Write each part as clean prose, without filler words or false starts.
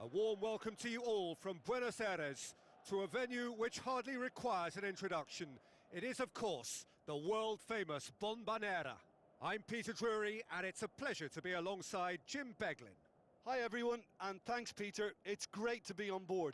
A warm welcome to you all from Buenos Aires to a venue which hardly requires an introduction. It is, of course, the world-famous Bombonera. I'm Peter Drury, and it's a pleasure to be alongside Jim Beglin. Hi everyone, and thanks Peter, it's great to be on board.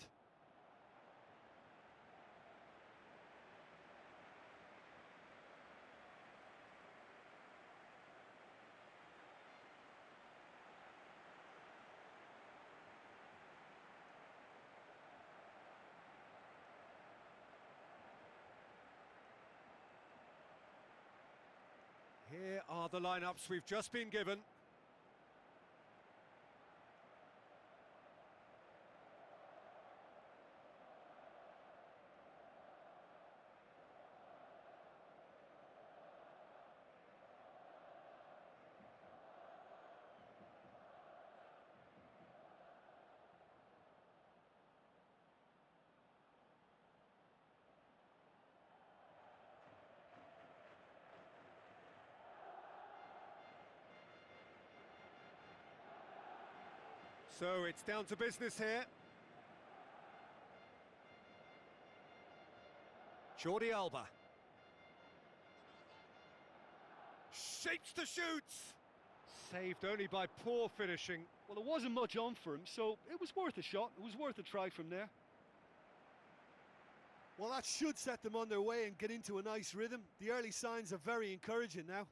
Here are the lineups we've just been given. So it's down to business here. Jordi Alba. Shapes to shoot! Saved only by poor finishing. Well, it wasn't much on for him, so it was worth a shot. It was worth a try from there. Well, that should set them on their way and get into a nice rhythm. The early signs are very encouraging now.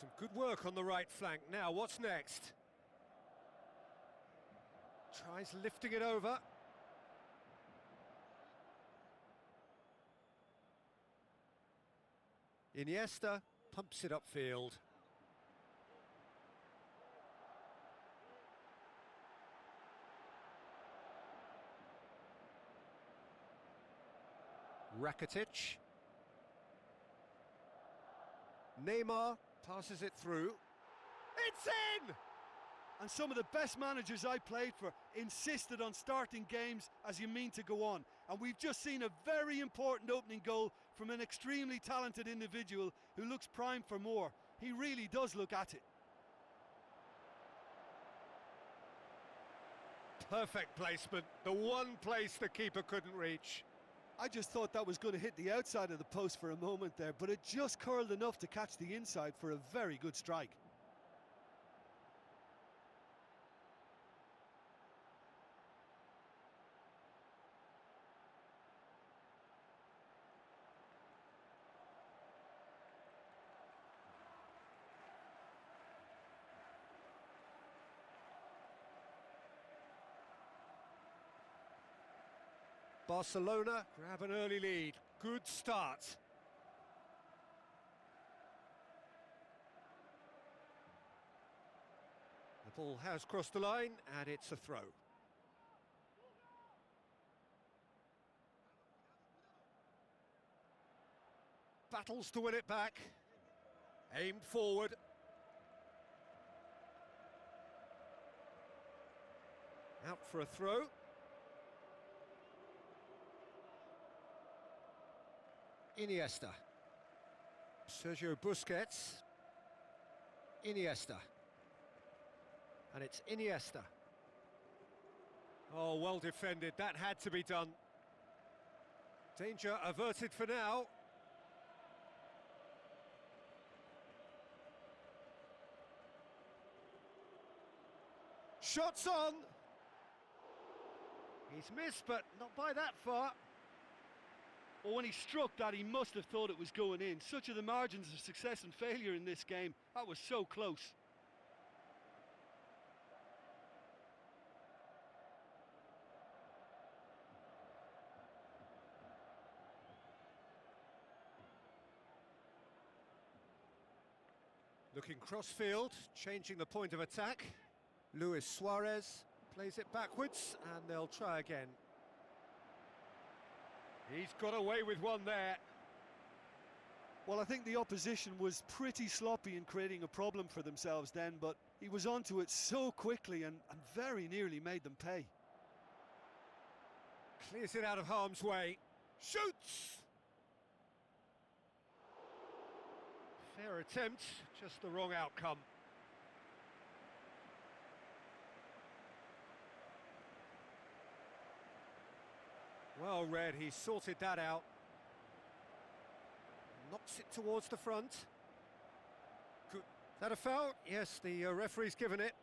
Some good work on the right flank. Now, what's next? Tries lifting it over. Iniesta pumps it upfield. Rakitic. Neymar passes it through. It's in! And some of the best managers I played for insisted on starting games as you mean to go on. And we've just seen a very important opening goal from an extremely talented individual who looks primed for more. He really does look at it. Perfect placement, the one place the keeper couldn't reach. I just thought that was going to hit the outside of the post for a moment there, but it just curled enough to catch the inside for a very good strike. Barcelona grab an early lead. Good start. The ball has crossed the line and it's a throw. Battles to win it back. Aimed forward. Out for a throw. Iniesta. Sergio Busquets. Iniesta. And it's Iniesta. Oh, well defended. That had to be done. Danger averted for now. Shots on. He's missed, but not by that far. Well, when he struck that, he must have thought it was going in. Such are the margins of success and failure in this game. That was so close. Looking cross-field, changing the point of attack. Luis Suarez plays it backwards, and they'll try again. He's got away with one there. Well, I think the opposition was pretty sloppy in creating a problem for themselves then, but he was onto it so quickly and very nearly made them pay. Clears it out of harm's way. Shoots! Fair attempt, just the wrong outcome. Well read, he sorted that out. Knocks it towards the front. Is that a foul? Yes, the referee's given it.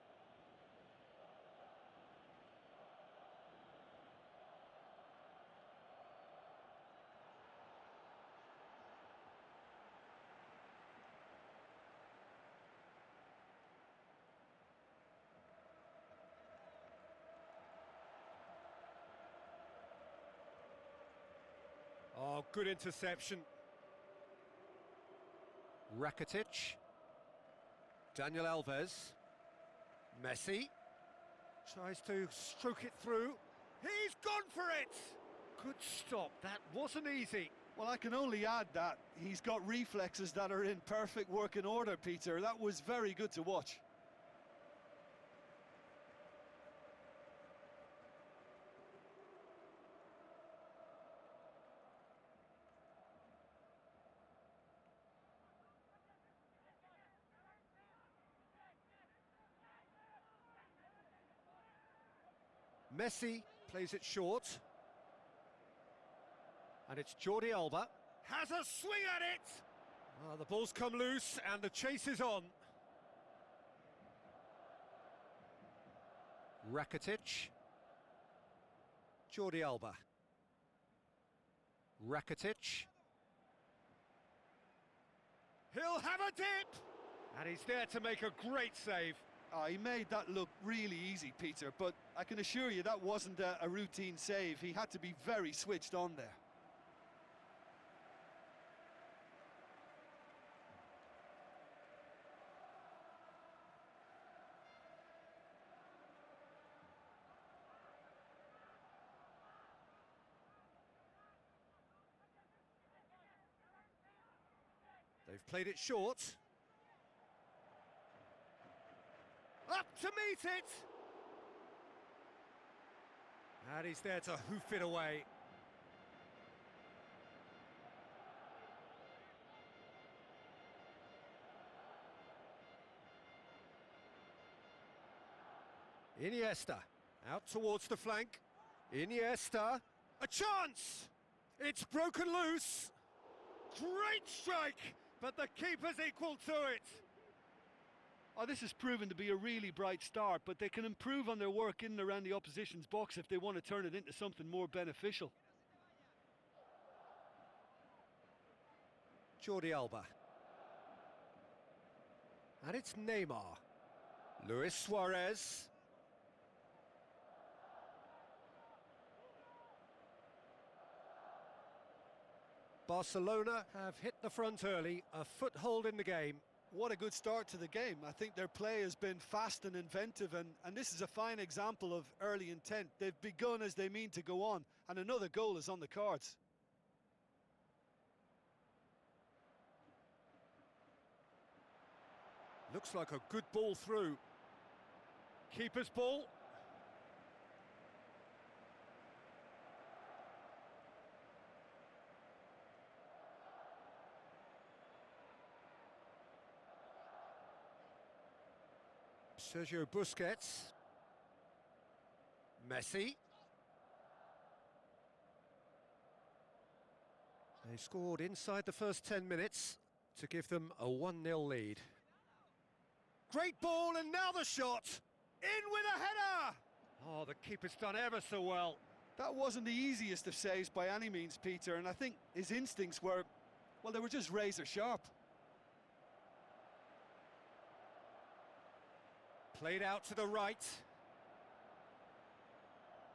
Oh, good interception. Rakitic. Daniel Alves. Messi. Tries to stroke it through. He's gone for it! Good stop, that wasn't easy. Well, I can only add that he's got reflexes that are in perfect working order, Peter. That was very good to watch. Messi plays it short. And it's Jordi Alba. Has a swing at it! Oh, the ball's come loose and the chase is on. Rakitic. Jordi Alba. Rakitic. He'll have a dip! And he's there to make a great save. Oh, he made that look really easy, Peter, but I can assure you that wasn't a routine save. He had to be very switched on there. They've played it short. Up to meet it! And he's there to hoof it away. Iniesta, out towards the flank. Iniesta, a chance! It's broken loose! Great strike, but the keeper's equal to it. Oh, this has proven to be a really bright start, but they can improve on their work in and around the opposition's box if they want to turn it into something more beneficial. Jordi Alba. And it's Neymar. Luis Suarez. Barcelona have hit the front early, a foothold in the game. What a good start to the game. I think their play has been fast and inventive, and this is a fine example of early intent. They've begun as they mean to go on, and another goal is on the cards. Looks like a good ball through. Keeper's ball. Sergio Busquets. Messi. They scored inside the first 10 minutes to give them a 1-0 lead. Great ball, and now the shot! In with a header! Oh, the keeper's done ever so well. That wasn't the easiest of saves by any means, Peter, and I think his instincts were, well, they were just razor sharp. Played out to the right.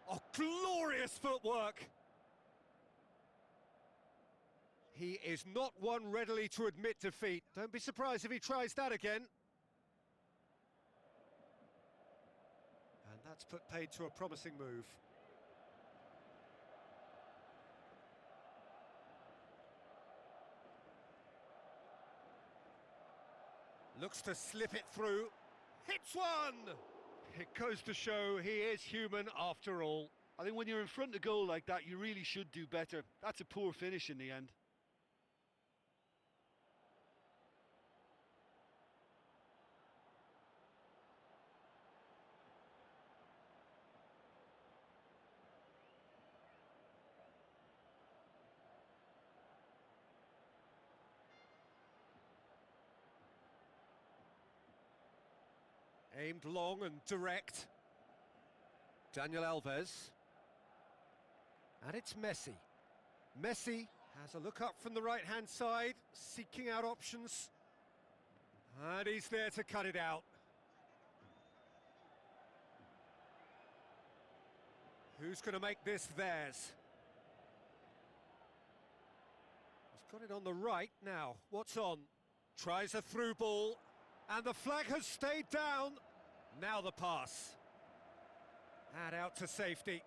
Oh, glorious footwork! He is not one readily to admit defeat. Don't be surprised if he tries that again. And that's put paid to a promising move. Looks to slip it through. Hits one! It goes to show he is human after all. I think when you're in front of goal like that, you really should do better. That's a poor finish in the end. Aimed long and direct. Daniel Alves. And it's Messi. Messi has a look up from the right-hand side, seeking out options. And he's there to cut it out. Who's going to make this theirs? He's got it on the right now. What's on? Tries a through ball. And the flag has stayed down. Now the pass. And out to safety.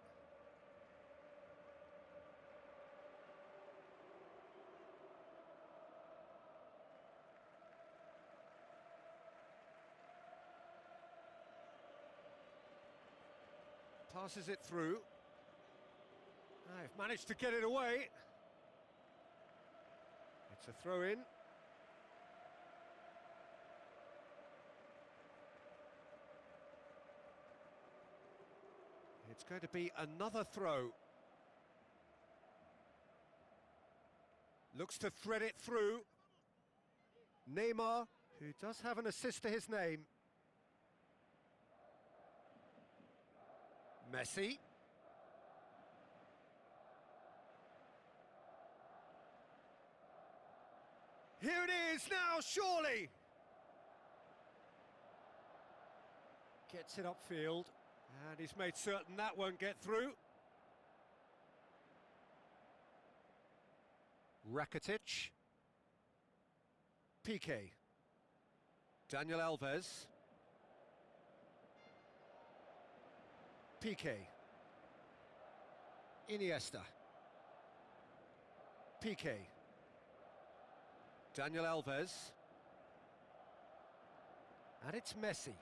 Passes it through. I've managed to get it away. It's a throw in. It's going to be another throw. Looks to thread it through. Neymar, who does have an assist to his name. Messi. Here it is now, surely! Gets it upfield, and he's made certain that won't get through. Rakitic. Piqué. Daniel Alves. Piqué. Iniesta. Piqué. Daniel Alves. And it's Messi.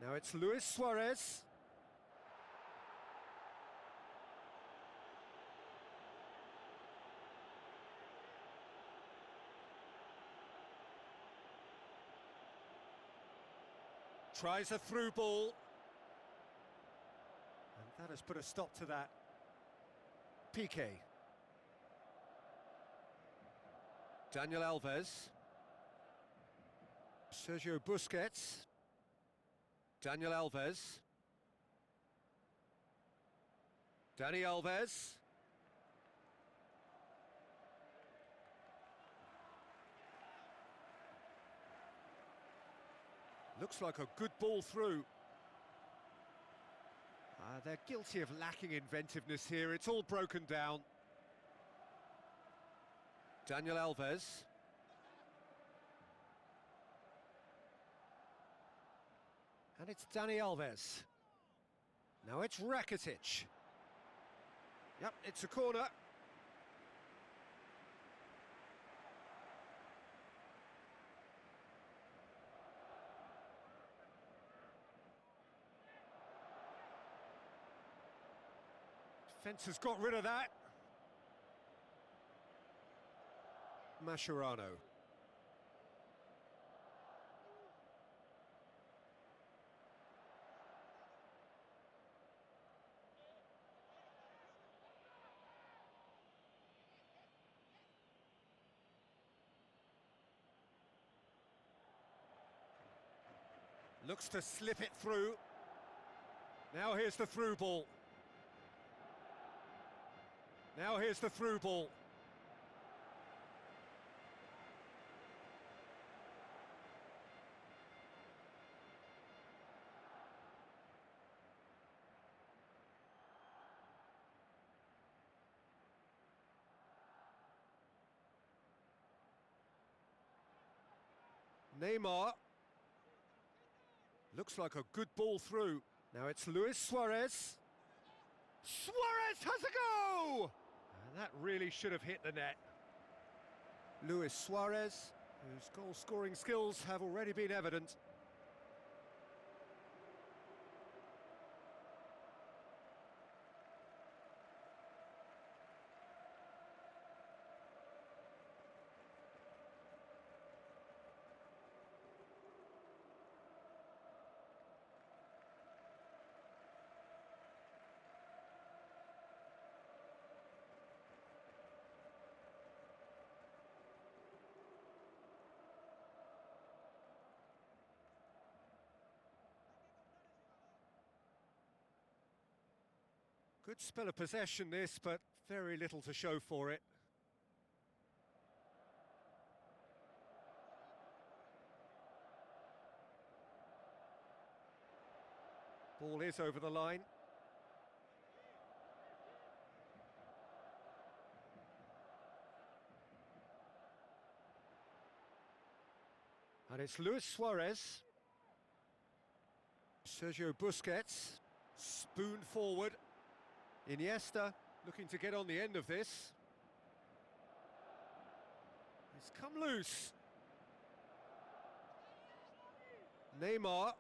Now it's Luis Suarez. Tries a through ball. And that has put a stop to that. Piqué. Daniel Alves. Sergio Busquets. Daniel Alves. Dani Alves. Looks like a good ball through. They're guilty of lacking inventiveness here. It's all broken down. Daniel Alves. And it's Dani Alves. Now it's Rakitic. Yep, it's a corner. Defence has got rid of that. Mascherano. Looks to slip it through. Now here's the through ball. Now here's the through ball. Neymar. Looks like a good ball through. Now it's Luis Suarez. Suarez has a go! And that really should have hit the net. Luis Suarez, whose goal-scoring skills have already been evident. Good spell of possession this, but very little to show for it. Ball is over the line. And it's Luis Suarez. Sergio Busquets. Spoon forward. Iniesta looking to get on the end of this. It's come loose. Neymar.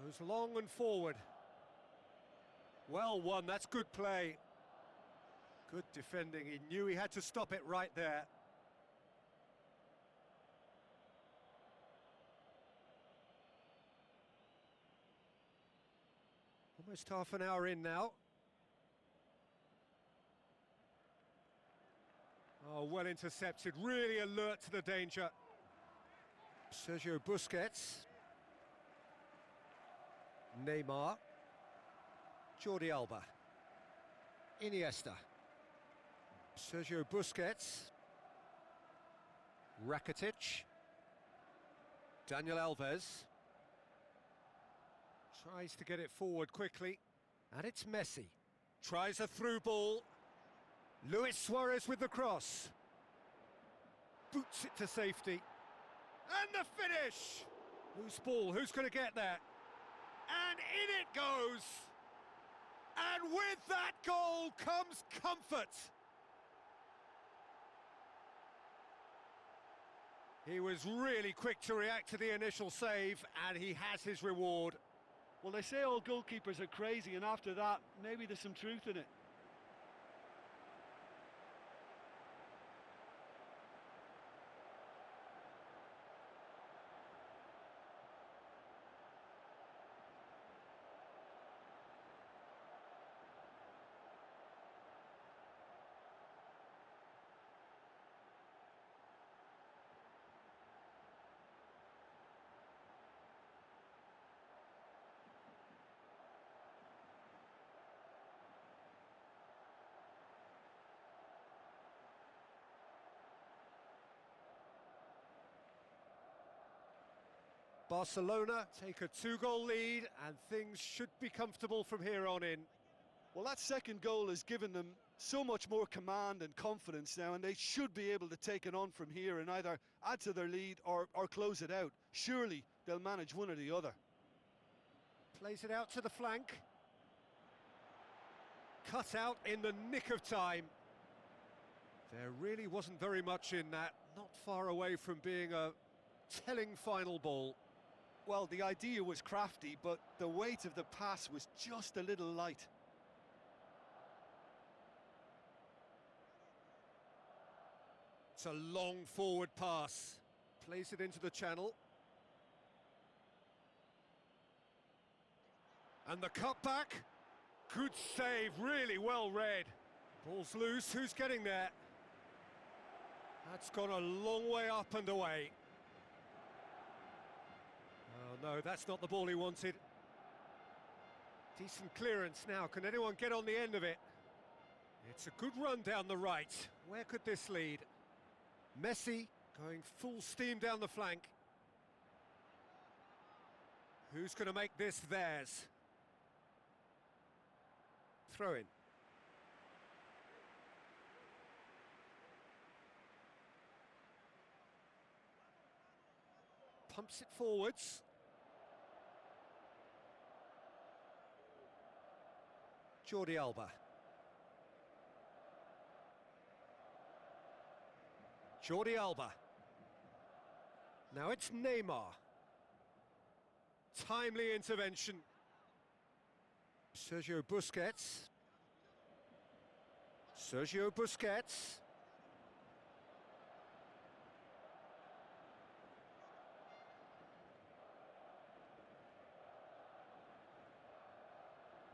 Goes long and forward. Well won, that's good play. Good defending, he knew he had to stop it right there. Almost half an hour in now. Oh, well intercepted, really alert to the danger. Sergio Busquets. Neymar. Jordi Alba. Iniesta. Sergio Busquets. Rakitic. Daniel Alves. Tries to get it forward quickly. And it's Messi. Tries a through ball. Luis Suarez with the cross. Boots it to safety. And the finish! Loose ball, who's going to get that? And in it goes! And with that goal comes comfort! He was really quick to react to the initial save, and he has his reward. Well, they say all goalkeepers are crazy, and after that, maybe there's some truth in it. Barcelona take a 2-goal lead, and things should be comfortable from here on in. Well, that second goal has given them so much more command and confidence now, and they should be able to take it on from here and either add to their lead or close it out. Surely they'll manage one or the other. Plays it out to the flank. Cut out in the nick of time. There really wasn't very much in that, not far away from being a telling final ball. Well, the idea was crafty, but the weight of the pass was just a little light. It's a long forward pass. Plays it into the channel. And the cutback. Good save, really well read. Ball's loose, who's getting there? That's gone a long way up and away. Oh no, that's not the ball he wanted. Decent clearance now, can anyone get on the end of it? It's a good run down the right. Where could this lead? Messi going full steam down the flank. Who's going to make this theirs? Throw in. Pumps it forwards. Jordi Alba. Jordi Alba. Now it's Neymar. Timely intervention. Sergio Busquets. Sergio Busquets.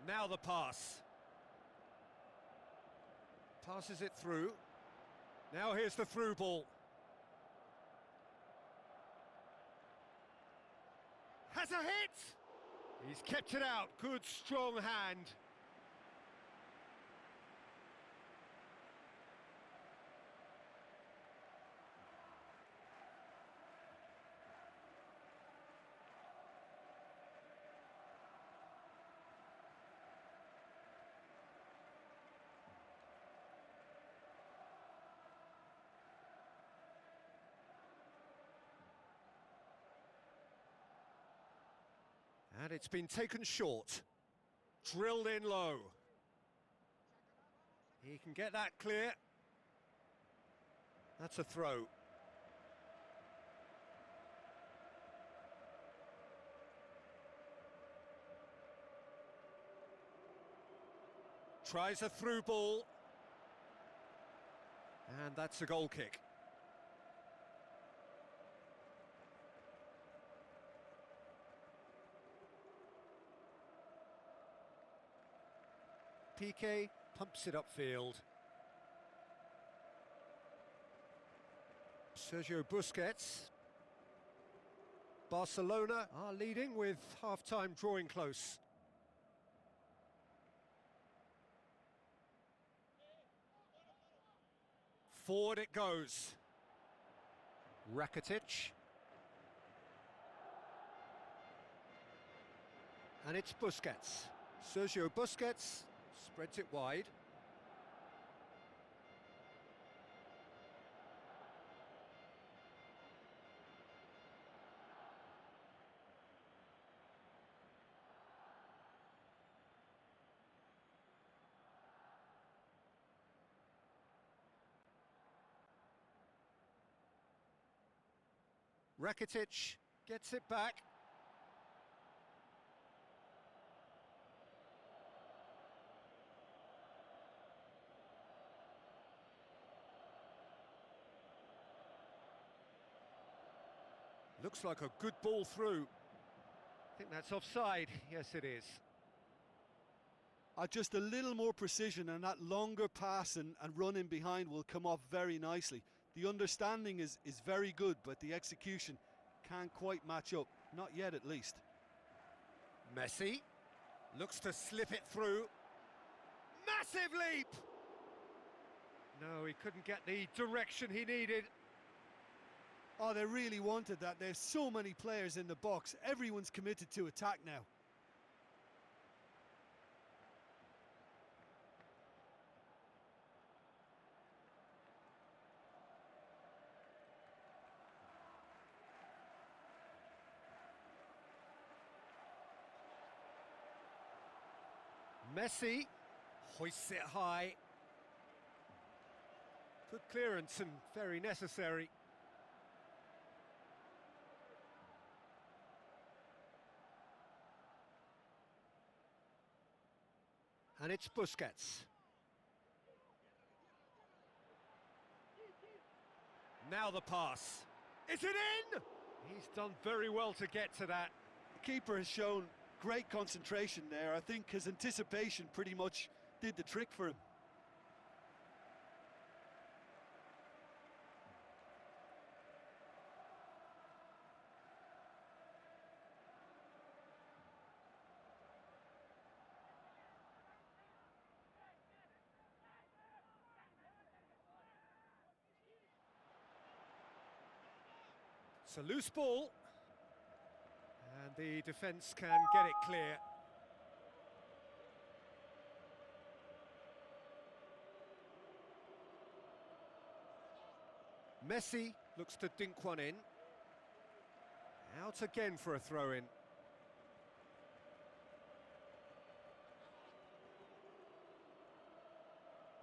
Now the pass. Passes it through. Now here's the through ball. Has a hit! He's kept it out, good strong hand. And it's been taken short, drilled in low. He can get that clear. That's a throw. Tries a through ball. And that's a goal kick. Piqué pumps it upfield. Sergio Busquets. Barcelona are leading with half-time drawing close. Forward it goes. Rakitic. And it's Busquets. Sergio Busquets spreads it wide. Rakitic gets it back. Looks like a good ball through. I think that's offside. Yes, it is. Just a little more precision, and that longer pass and run in behind will come off very nicely. The understanding is very good, but the execution can't quite match up. Not yet, at least. Messi looks to slip it through. Massive leap! No, he couldn't get the direction he needed. Oh, they really wanted that. There's so many players in the box. Everyone's committed to attack now. Messi hoists it high. Good clearance and very necessary. And it's Busquets. Now the pass. Is it in? He's done very well to get to that. The keeper has shown great concentration there. I think his anticipation pretty much did the trick for him. It's a loose ball. And the defence can get it clear. Messi looks to dink one in. Out again for a throw-in.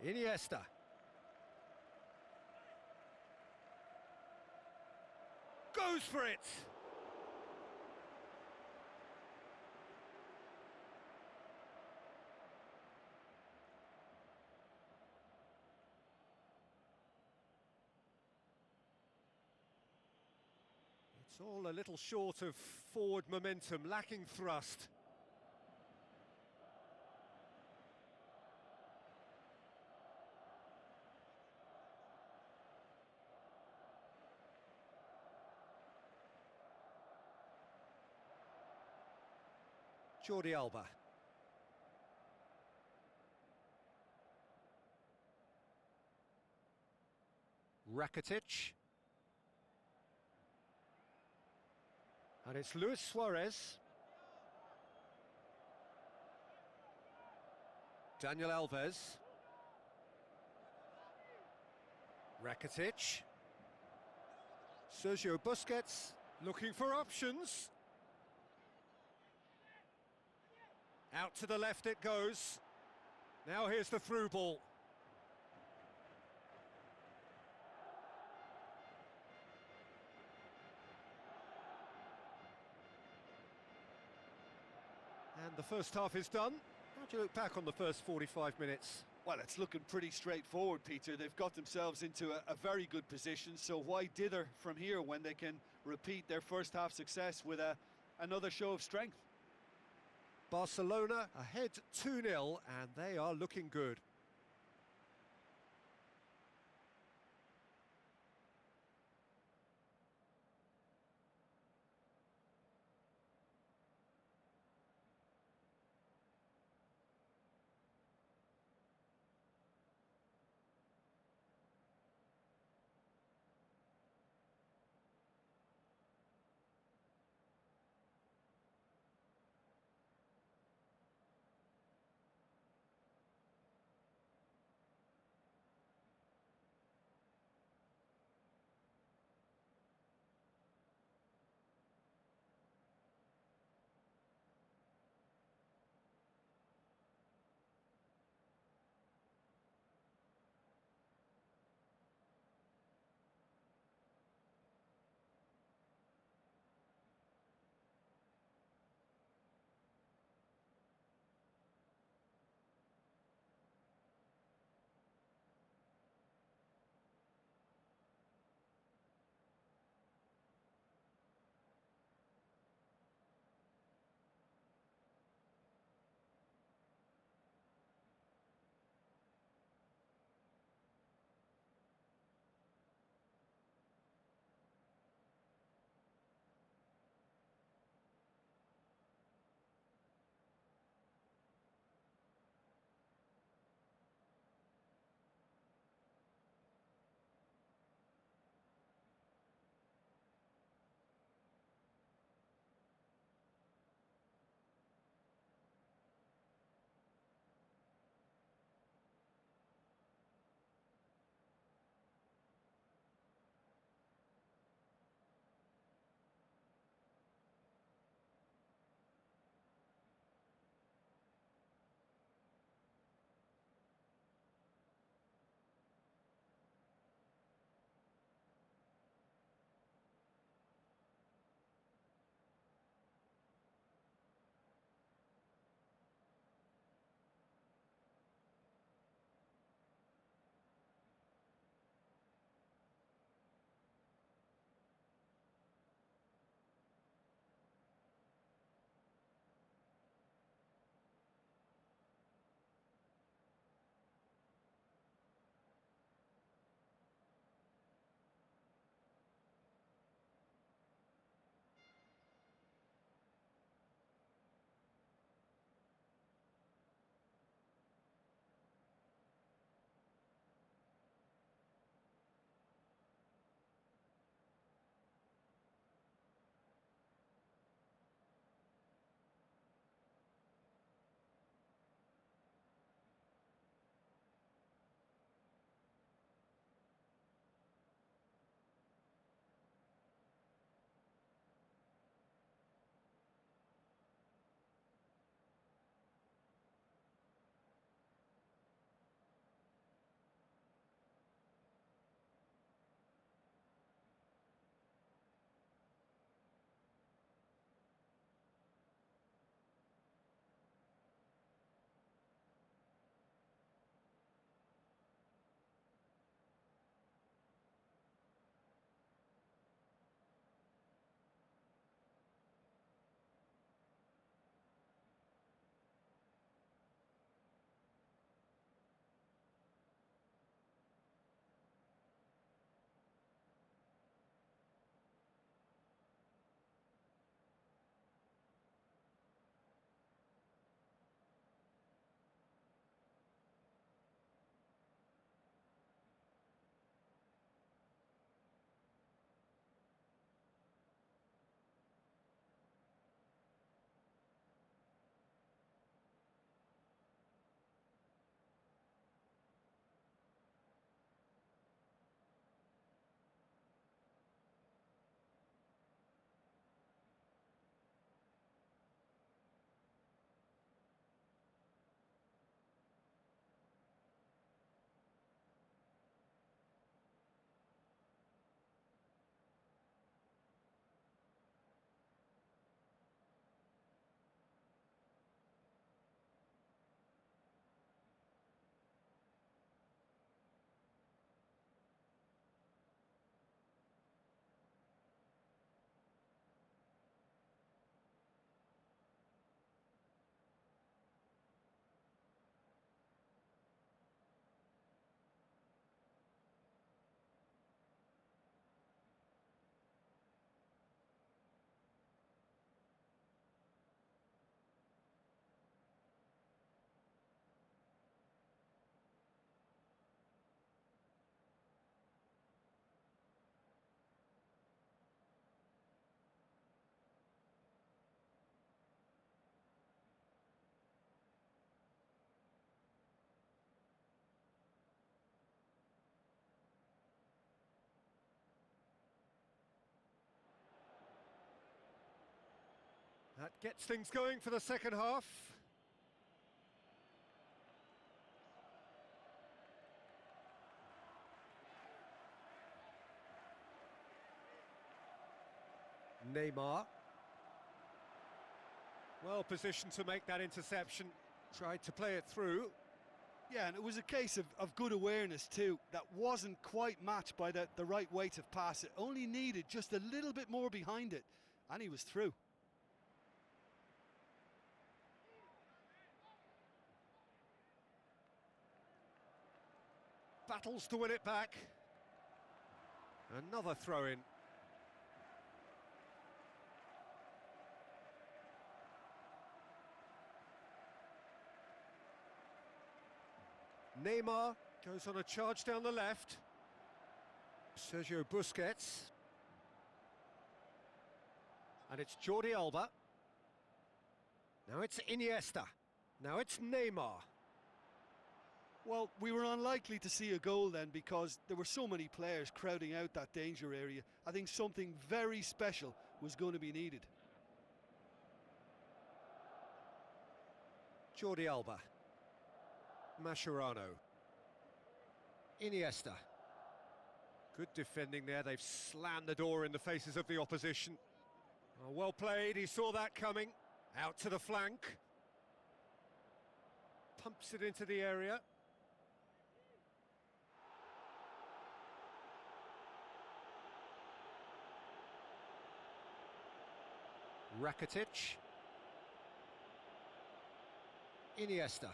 Iniesta. Goes for it! It's all a little short of forward momentum, lacking thrust. Jordi Alba. Rakitic. And it's Luis Suarez. Daniel Alves. Rakitic. Sergio Busquets looking for options. Out to the left it goes. Now here's the through ball. And the first half is done. How do you look back on the first 45 minutes? Well, it's looking pretty straightforward, Peter. They've got themselves into a very good position, so why dither from here when they can repeat their first half success with another show of strength? Barcelona ahead 2-0 and they are looking good. That gets things going for the second half. Neymar. Well positioned to make that interception. Tried to play it through. Yeah, and it was a case of good awareness too. That wasn't quite matched by the right weight of pass. It only needed just a little bit more behind it, and he was through. Battles to win it back. Another throw-in. Neymar goes on a charge down the left. Sergio Busquets. And it's Jordi Alba. Now it's Iniesta. Now it's Neymar. Well, we were unlikely to see a goal then because there were so many players crowding out that danger area. I think something very special was going to be needed. Jordi Alba. Mascherano. Iniesta. Good defending there. They've slammed the door in the faces of the opposition. Oh, well played. He saw that coming. Out to the flank. Pumps it into the area. Rakitic. Iniesta.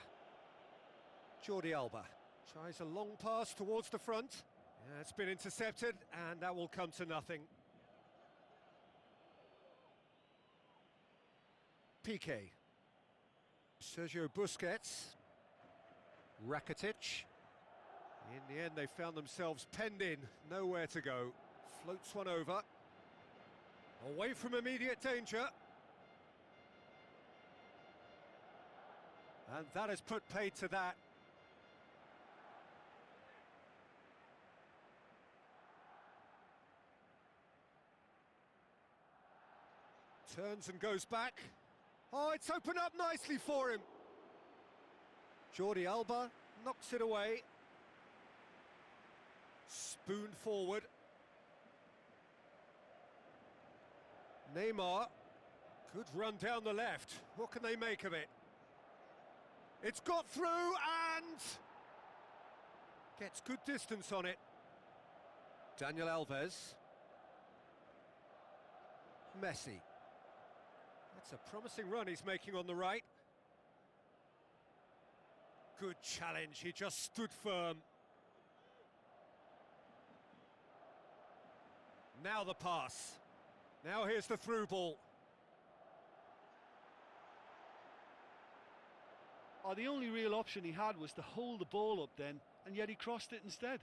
Jordi Alba tries a long pass towards the front. Yeah, it's been intercepted, and that will come to nothing. Piqué. Sergio Busquets. Rakitic. In the end, they found themselves penned in, nowhere to go. Floats one over. Away from immediate danger. And that has put paid to that. Turns and goes back. Oh, it's opened up nicely for him. Jordi Alba knocks it away. Spoon forward. Neymar. Good run down the left. What can they make of it? It's got through and gets good distance on it. Daniel Alves. Messi. That's a promising run he's making on the right. Good challenge, he just stood firm. Now the pass. Now here's the through ball. Oh, the only real option he had was to hold the ball up then, and yet he crossed it instead.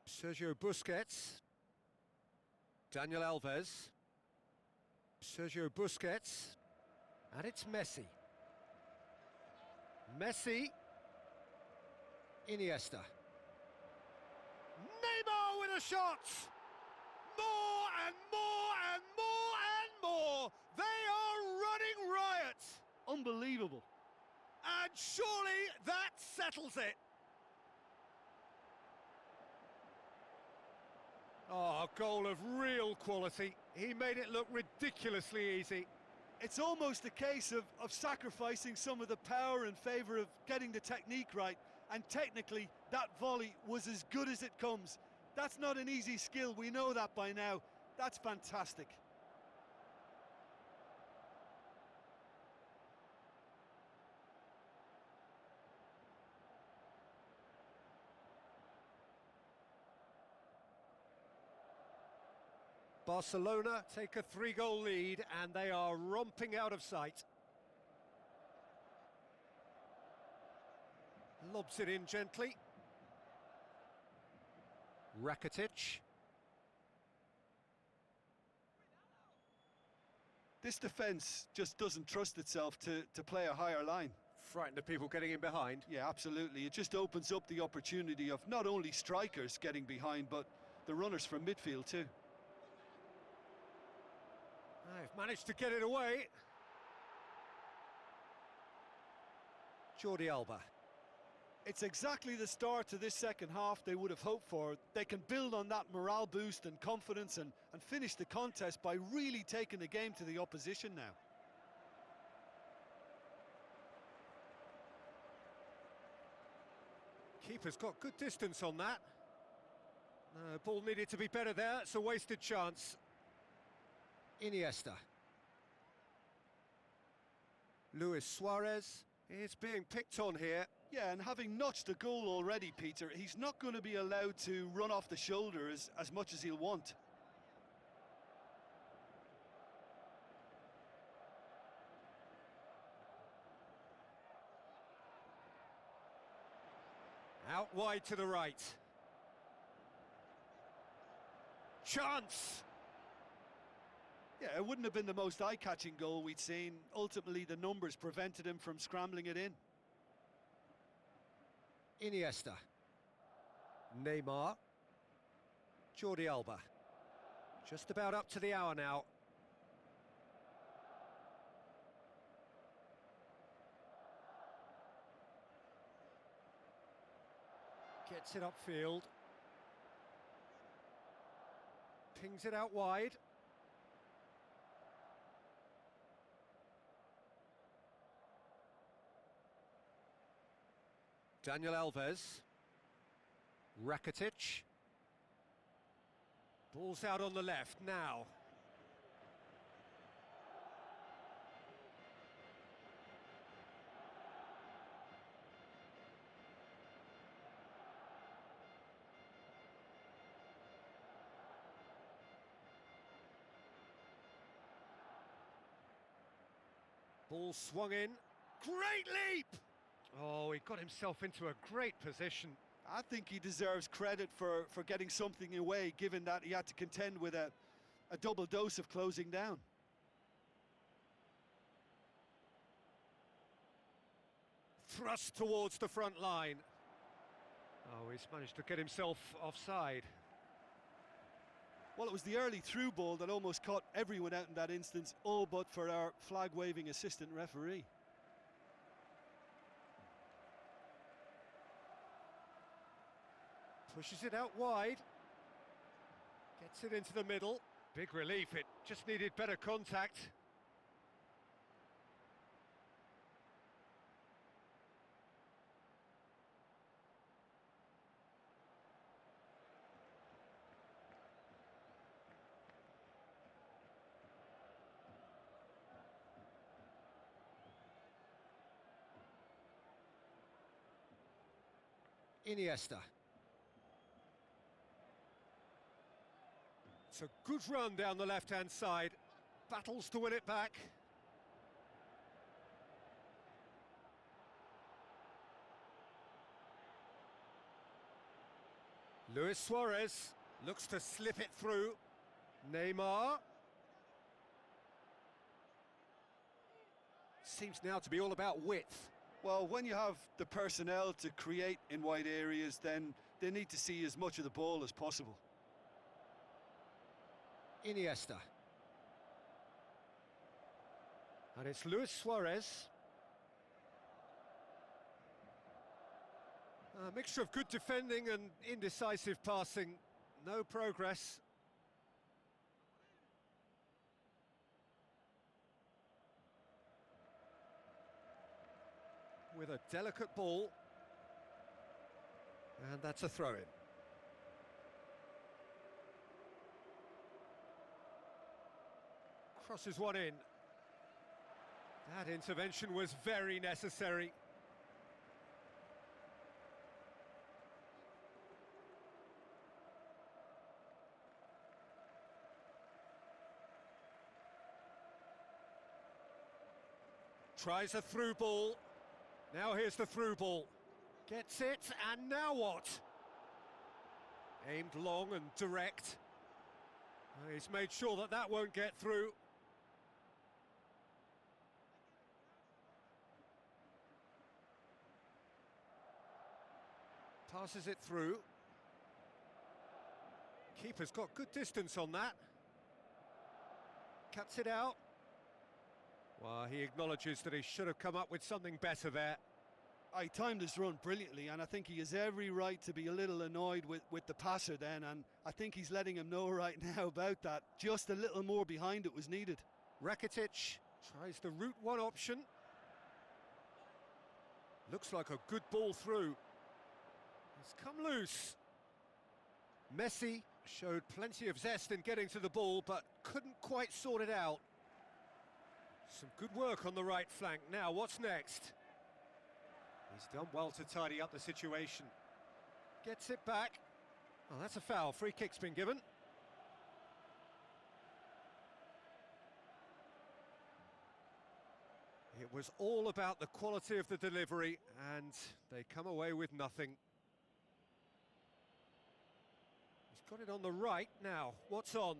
Sergio Busquets. Daniel Alves. Sergio Busquets. And it's Messi. Messi. Iniesta. Neymar with a shot! More and more and more and more! They are running riot! Unbelievable. And surely that settles it. Oh, a goal of real quality. He made it look ridiculously easy. It's almost a case of sacrificing some of the power in favour of getting the technique right, and technically that volley was as good as it comes. That's not an easy skill, we know that by now. That's fantastic. Barcelona take a 3-goal lead and they are romping out of sight. Lobs it in gently. Rakitic. This defence just doesn't trust itself to play a higher line. frightened of people getting in behind. Yeah, absolutely. It just opens up the opportunity of not only strikers getting behind, but the runners from midfield too. They've managed to get it away. Jordi Alba. It's exactly the start to this second half they would have hoped for. They can build on that morale boost and confidence and finish the contest by really taking the game to the opposition now. Keeper's got good distance on that. Ball needed to be better there. It's a wasted chance. Iniesta. Luis Suarez is being picked on here. Yeah, and having notched a goal already, Peter, he's not going to be allowed to run off the shoulder as much as he'll want. Out wide to the right. Chance! Yeah, it wouldn't have been the most eye-catching goal we'd seen. Ultimately, the numbers prevented him from scrambling it in. Iniesta. Neymar. Jordi Alba. Just about up to the hour now. Gets it upfield. Pings it out wide. Daniel Alves. Rakitic. Ball's out on the left now. Ball swung in. Great leap! Oh, he got himself into a great position. I think he deserves credit for getting something away, given that he had to contend with a double dose of closing down. Thrust towards the front line. Oh, he's managed to get himself offside. Well, it was the early through ball that almost caught everyone out in that instance, all but for our flag-waving assistant referee. Pushes it out wide. Gets it into the middle. Big relief, it just needed better contact. Iniesta. It's a good run down the left-hand side. Battles to win it back. Luis Suarez looks to slip it through. Neymar. Seems now to be all about width. Well, when you have the personnel to create in wide areas, then they need to see as much of the ball as possible. Iniesta. And it's Luis Suarez. A mixture of good defending and indecisive passing. No progress. With a delicate ball. And that's a throw-in. Crosses one in. That intervention was very necessary. Tries a through ball. Now here's the through ball. Gets it, and now what? Aimed long and direct. He's made sure that that won't get through. Passes it through. Keeper's got good distance on that. Cuts it out. Well, he acknowledges that he should have come up with something better there. I timed his run brilliantly, and I think he has every right to be a little annoyed with the passer then, and I think he's letting him know right now about that. Just a little more behind it was needed. Rakitic tries the route one option. Looks like a good ball through. It's come loose. Messi showed plenty of zest in getting to the ball, but couldn't quite sort it out. Some good work on the right flank. Now, what's next? He's done well to tidy up the situation. Gets it back. Oh, that's a foul. Free kick's been given. It was all about the quality of the delivery, and they come away with nothing. He's got it on the right now. What's on?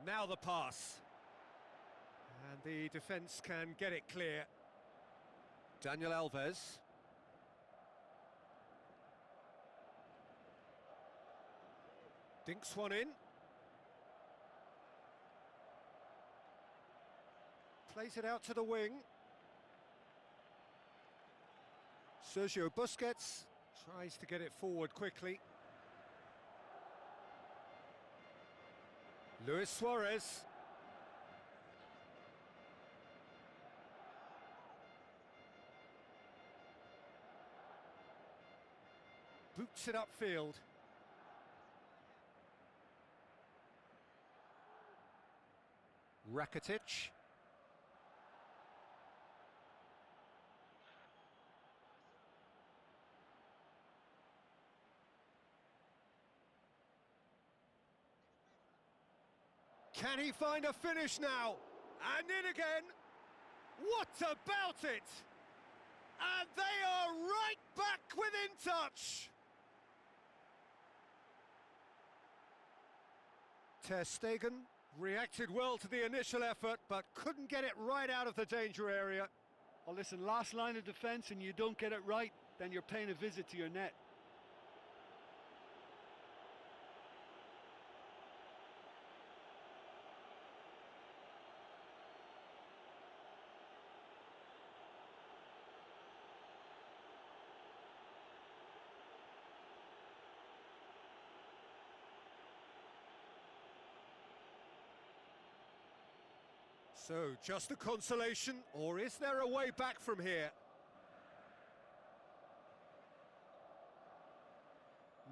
Now the pass. And the defence can get it clear. Daniel Alves. Dinks one in. Plays it out to the wing. Sergio Busquets tries to get it forward quickly. Luis Suarez. Boots it upfield. Rakitic. Can he find a finish now? And in again. What about it? And they are right back within touch. Ter Stegen reacted well to the initial effort, but couldn't get it right out of the danger area. Well, listen, last line of defence and you don't get it right, then you're paying a visit to your net. So, just a consolation, or is there a way back from here?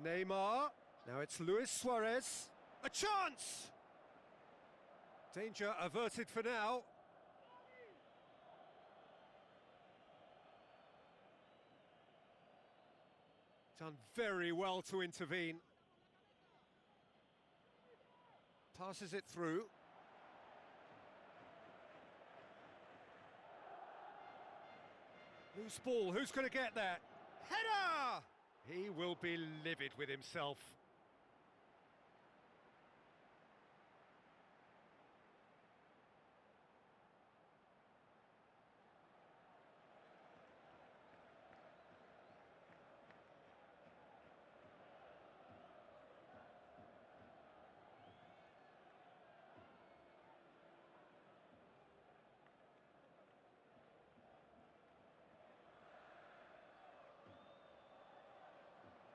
Neymar, now it's Luis Suarez, a chance! Danger averted for now. Done very well to intervene. Passes it through. Loose ball, who's going to get that? Header! He will be livid with himself.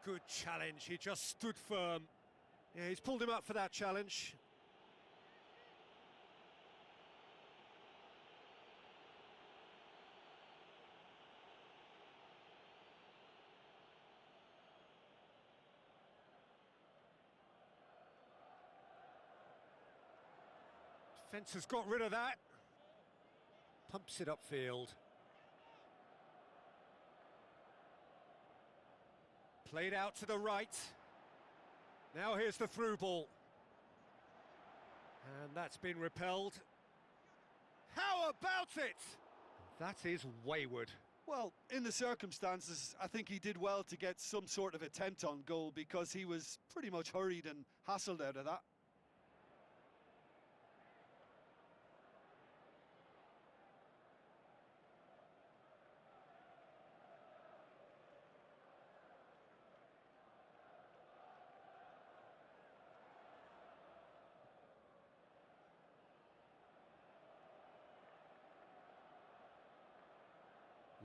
Good challenge, he just stood firm. Yeah, he's pulled him up for that challenge. Defence has got rid of that. Pumps it upfield. Played out to the right. Now here's the through ball. And that's been repelled. How about it? That is wayward. Well, in the circumstances, I think he did well to get some sort of attempt on goal because he was pretty much hurried and hassled out of that.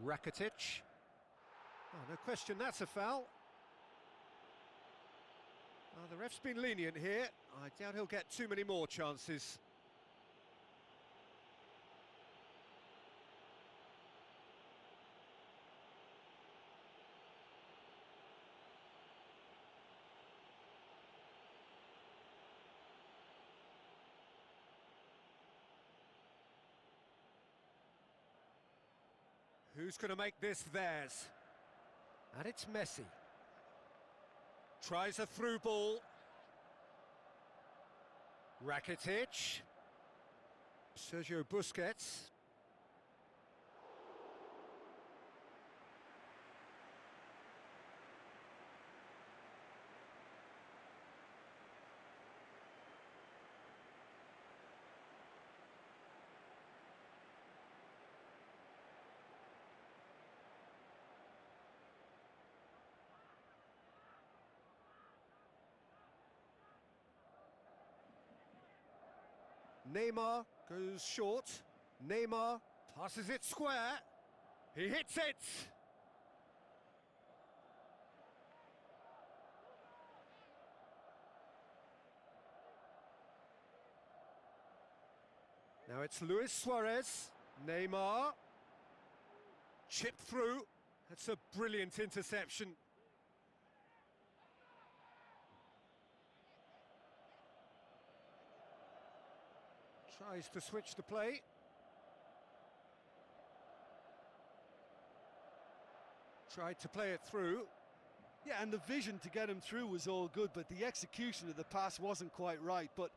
Rakitic. Oh, no question that's a foul. The ref's been lenient here. I doubt he'll get too many more chances. Who's going to make this theirs? And it's Messi. Tries a through ball. Rakitic. Sergio Busquets. Neymar goes short. Neymar passes it square. He hits it! Now it's Luis Suarez. Neymar. Chipped through. That's a brilliant interception. Tries to switch the play. Tried to play it through. Yeah, and the vision to get him through was all good, but the execution of the pass wasn't quite right. But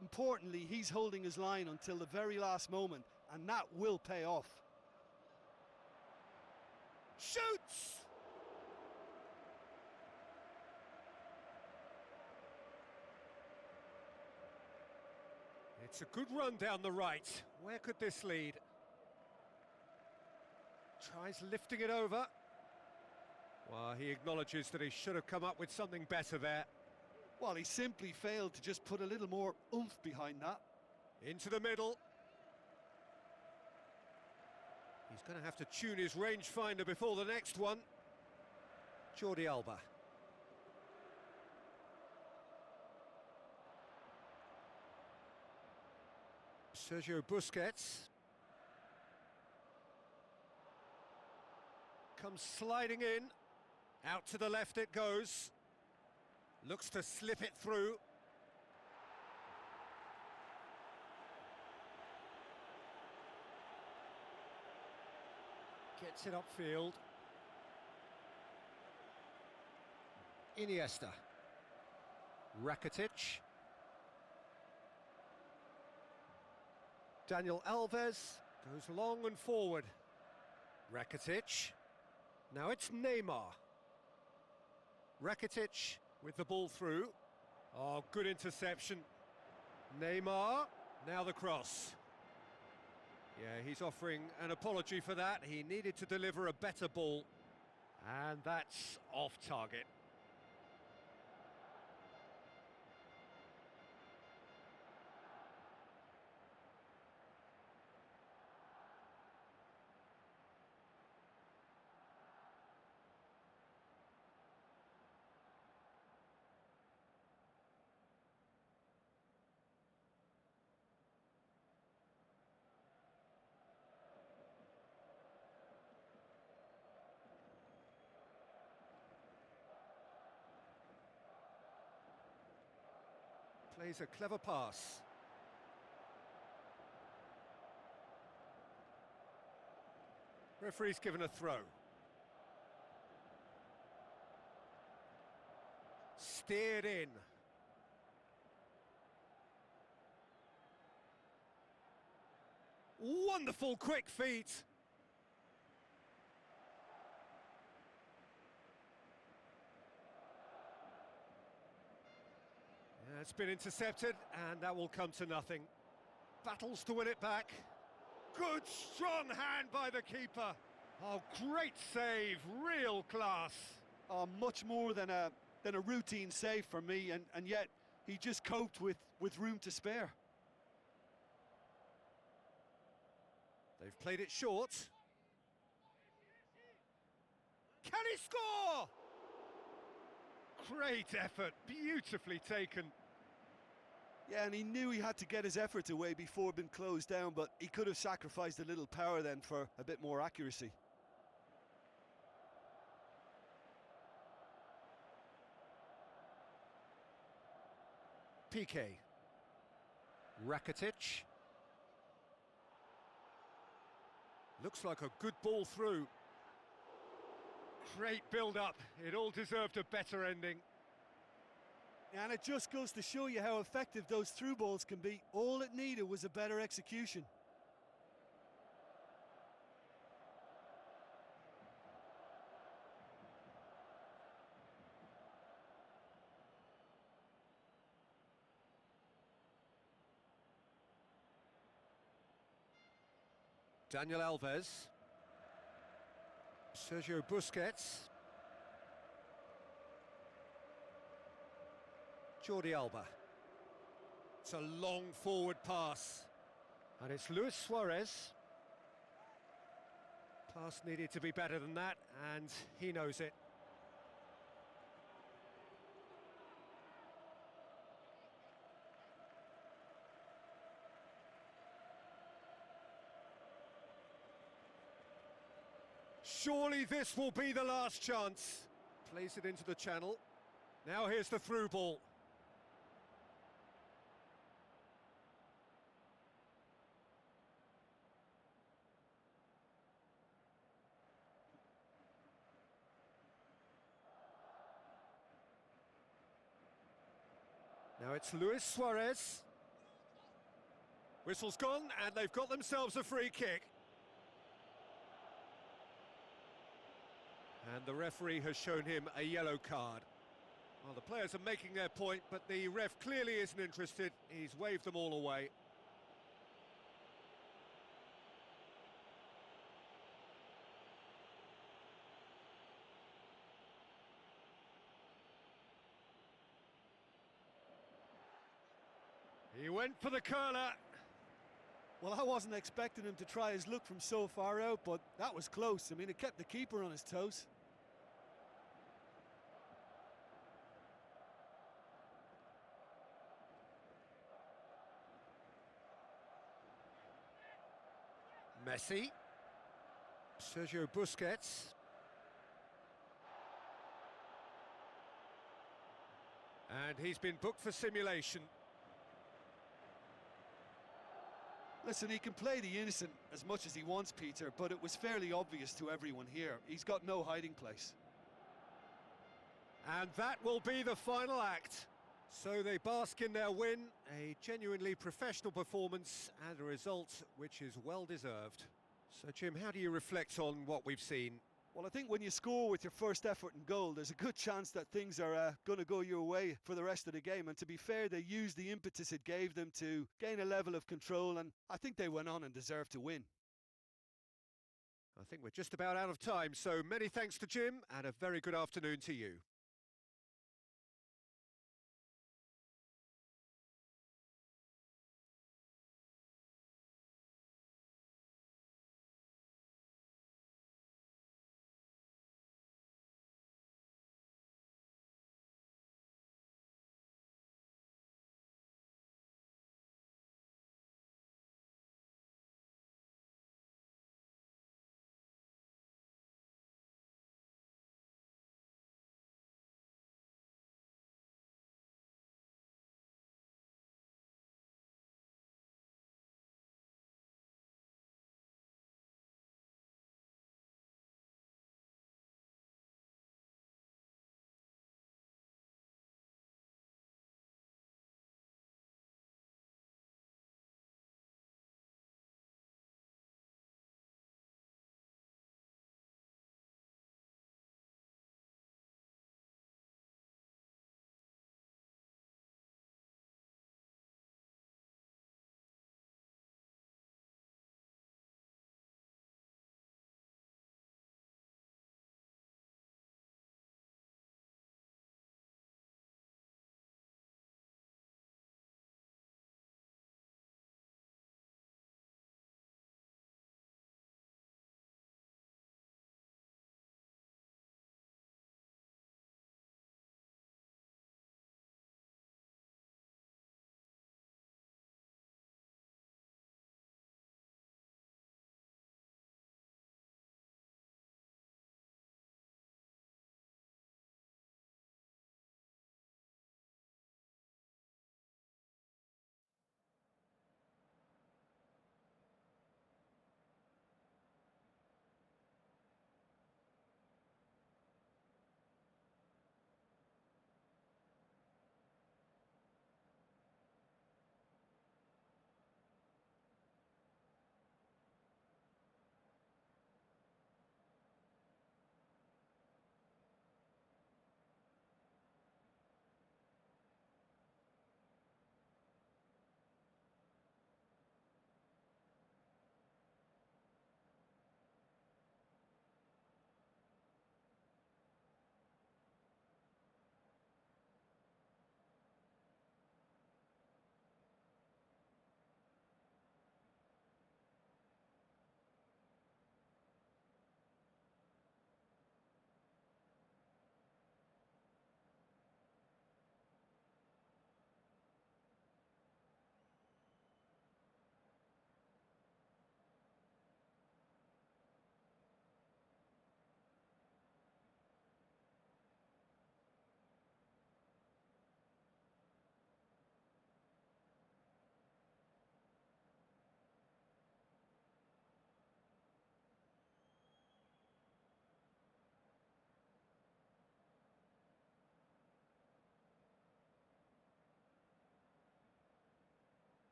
importantly, he's holding his line until the very last moment, and that will pay off. Shoots! It's a good run down the right. Where could this lead? Tries lifting it over. Well, he acknowledges that he should have come up with something better there. Well, he simply failed to just put a little more oomph behind that. Into the middle. He's going to have to tune his rangefinder before the next one. Jordi Alba. Sergio Busquets. Comes sliding in. Out to the left it goes. Looks to slip it through. Gets it upfield. Iniesta. Rakitic. Daniel Alves goes long and forward. Rakitic. Now it's Neymar. Rakitic with the ball through. Oh, good interception. Neymar. Now the cross. Yeah, he's offering an apology for that. He needed to deliver a better ball. And that's off target. Plays a clever pass. Referee's given a throw. Steered in. Wonderful quick feet. It's been intercepted, and that will come to nothing. Battles to win it back. Good, strong hand by the keeper. Oh, great save, real class. Oh, much more than a routine save for me, and yet he just coped with room to spare. They've played it short. Can he score? Great effort, beautifully taken. Yeah, and he knew he had to get his efforts away before being closed down, but he could have sacrificed a little power then for a bit more accuracy. Piqué. Rakitic. Looks like a good ball through. Great build-up. It all deserved a better ending. And it just goes to show you how effective those through balls can be. All it needed was a better execution. Daniel Alves. Sergio Busquets. Jordi Alba. It's a long forward pass. And it's Luis Suarez. Pass needed to be better than that, and he knows it. Surely this will be the last chance. Plays it into the channel. Now here's the through ball. Now it's Luis Suarez. Whistle's gone, and they've got themselves a free kick. And the referee has shown him a yellow card. Well, the players are making their point, but the ref clearly isn't interested. He's waved them all away. He went for the curler. Well, I wasn't expecting him to try his luck from so far out, but that was close. I mean, it kept the keeper on his toes. Messi. Sergio Busquets. And he's been booked for simulation. Listen, he can play the innocent as much as he wants, Peter, but it was fairly obvious to everyone here. He's got no hiding place. And that will be the final act. So they bask in their win, a genuinely professional performance and a result which is well deserved. So Jim, how do you reflect on what we've seen? Well, I think when you score with your first effort and goal, there's a good chance that things are going to go your way for the rest of the game. And to be fair, they used the impetus it gave them to gain a level of control, and I think they went on and deserved to win. I think we're just about out of time, so many thanks to Jim and a very good afternoon to you.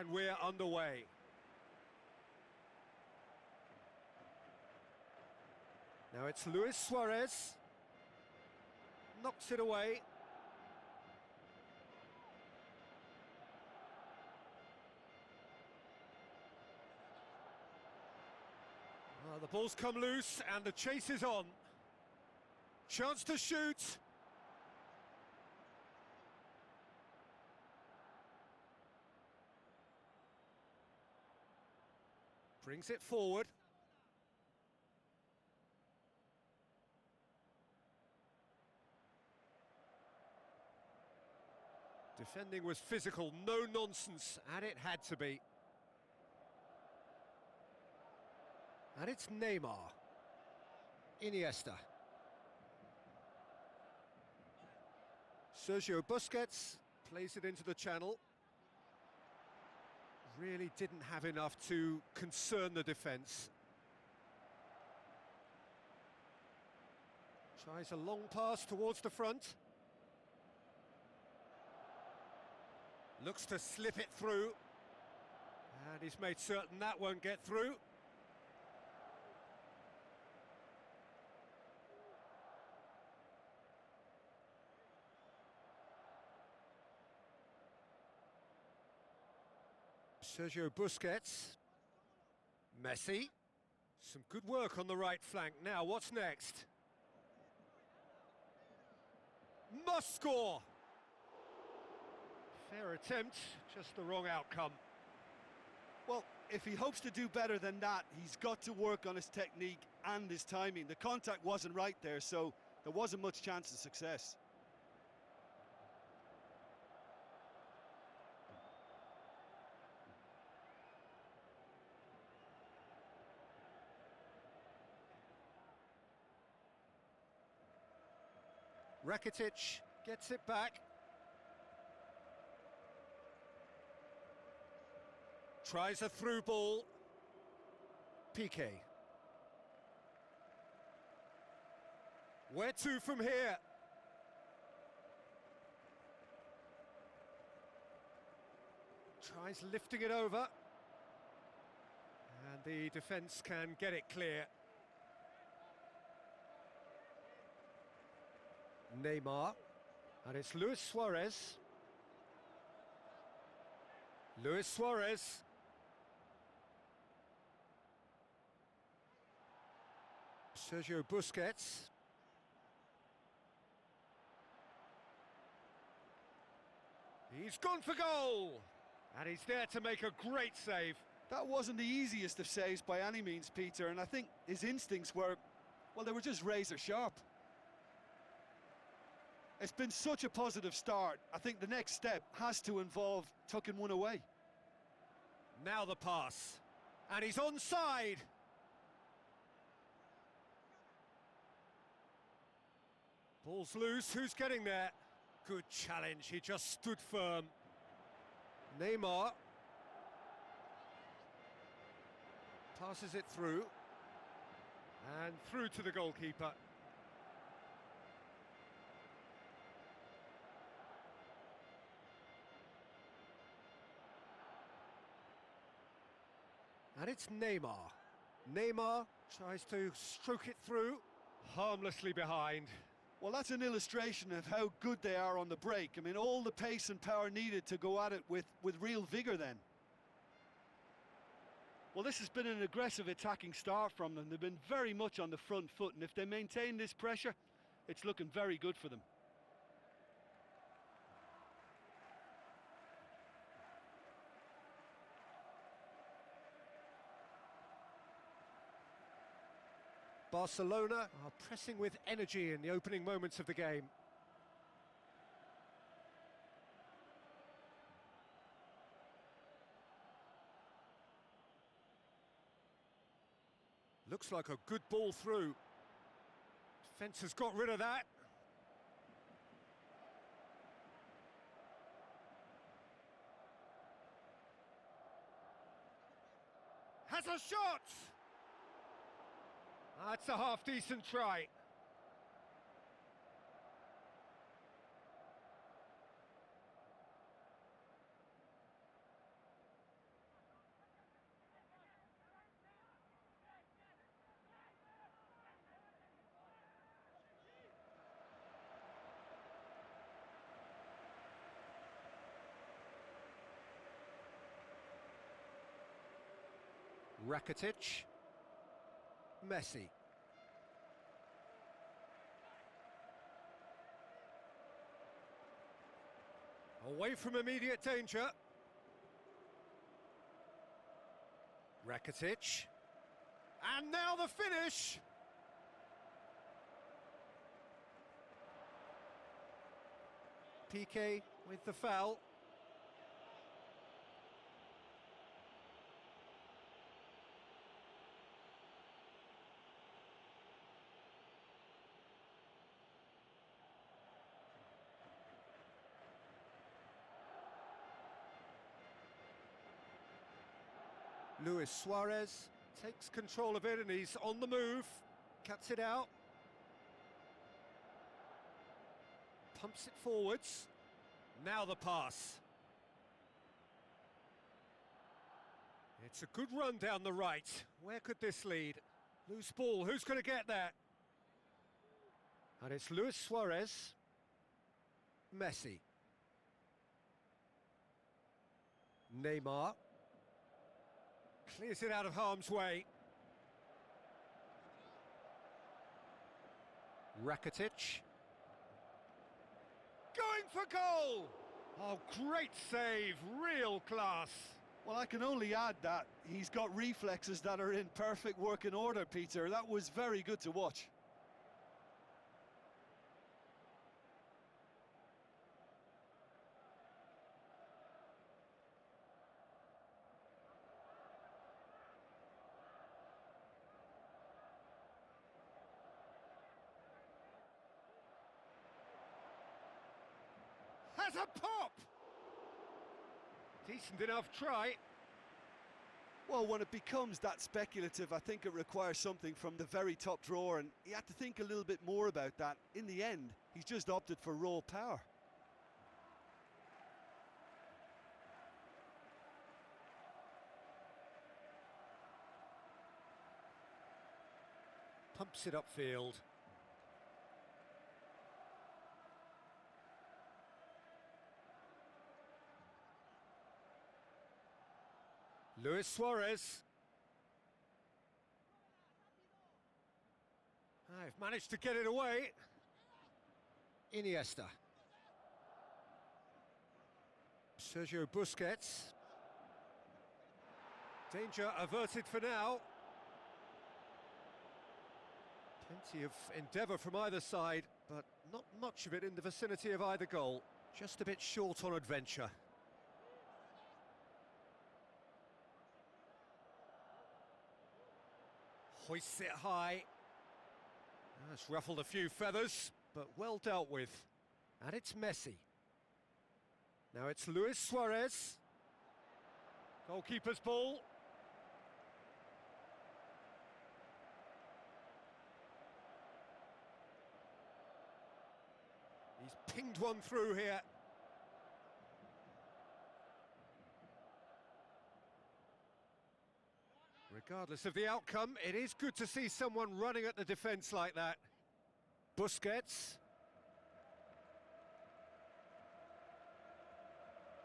And we're underway. Now it's Luis Suarez. Knocks it away. Well, the ball's come loose and the chase is on. Chance to shoot. Brings it forward. Defending was physical, no nonsense, and it had to be. And it's Neymar. Iniesta. Sergio Busquets plays it into the channel. Really didn't have enough to concern the defence. Tries a long pass towards the front. Looks to slip it through. And he's made certain that won't get through. Sergio Busquets. Messi. Some good work on the right flank. Now, what's next? Must score! Fair attempt, just the wrong outcome. Well, if he hopes to do better than that, he's got to work on his technique and his timing. The contact wasn't right there, so there wasn't much chance of success. Rakitic gets it back. Tries a through ball. Piqué. Where to from here? Tries lifting it over. And the defence can get it clear. Neymar. And it's Luis Suarez. Luis Suarez. Sergio Busquets. He's gone for goal! And he's there to make a great save. That wasn't the easiest of saves by any means, Peter, and I think his instincts were, well, they were just razor sharp. It's been such a positive start. I think the next step has to involve tucking one away. Now the pass. And he's onside. Ball's loose, who's getting there? Good challenge, he just stood firm. Neymar. Passes it through. And through to the goalkeeper. And it's Neymar. Neymar tries to stroke it through, harmlessly behind. Well, that's an illustration of how good they are on the break. I mean, all the pace and power needed to go at it with real vigour then. Well, this has been an aggressive attacking start from them. They've been very much on the front foot, and if they maintain this pressure, it's looking very good for them. Barcelona are pressing with energy in the opening moments of the game. Looks like a good ball through. Defence has got rid of that. Has a shot! That's a half-decent try. Rakitic. Messi. Away from immediate danger. Rakitic. And now the finish! Piqué with the foul. Luis Suarez takes control of it and he's on the move, cuts it out, pumps it forwards, now the pass. It's a good run down the right, where could this lead? Loose ball, who's going to get that? And it's Luis Suarez, Messi, Neymar. Clears it out of harm's way. Rakitic. Going for goal! Oh, great save, real class. Well, I can only add that he's got reflexes that are in perfect working order, Peter. That was very good to watch. Has a pop! Decent enough try. Well, when it becomes that speculative, I think it requires something from the very top drawer, and he had to think a little bit more about that. In the end, he's just opted for raw power. Pumps it upfield. Luis Suarez. I've managed to get it away. Iniesta. Sergio Busquets. Danger averted for now. Plenty of endeavour from either side, but not much of it in the vicinity of either goal. Just a bit short on adventure. Hoists it high. That's ruffled a few feathers, but well dealt with. And it's Messi. Now it's Luis Suarez. Goalkeeper's ball. He's pinged one through here. Regardless of the outcome, it is good to see someone running at the defence like that. Busquets.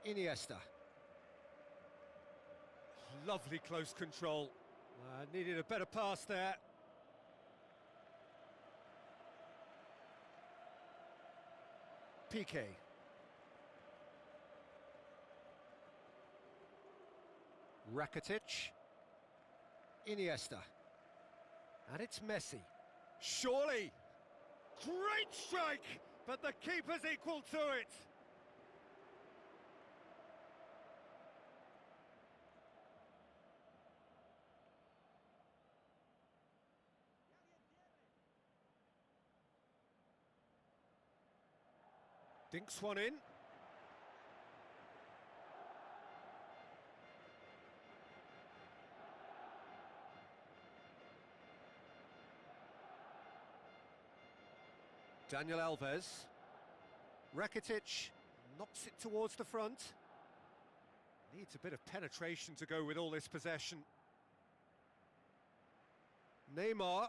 Iniesta. Lovely close control. Needed a better pass there. Piqué. Rakitic. Iniesta. And it's Messi. Surely! Great strike! But the keeper's equal to it! Dinks one in. Daniel Alves. Rakitic knocks it towards the front. Needs a bit of penetration to go with all this possession. Neymar.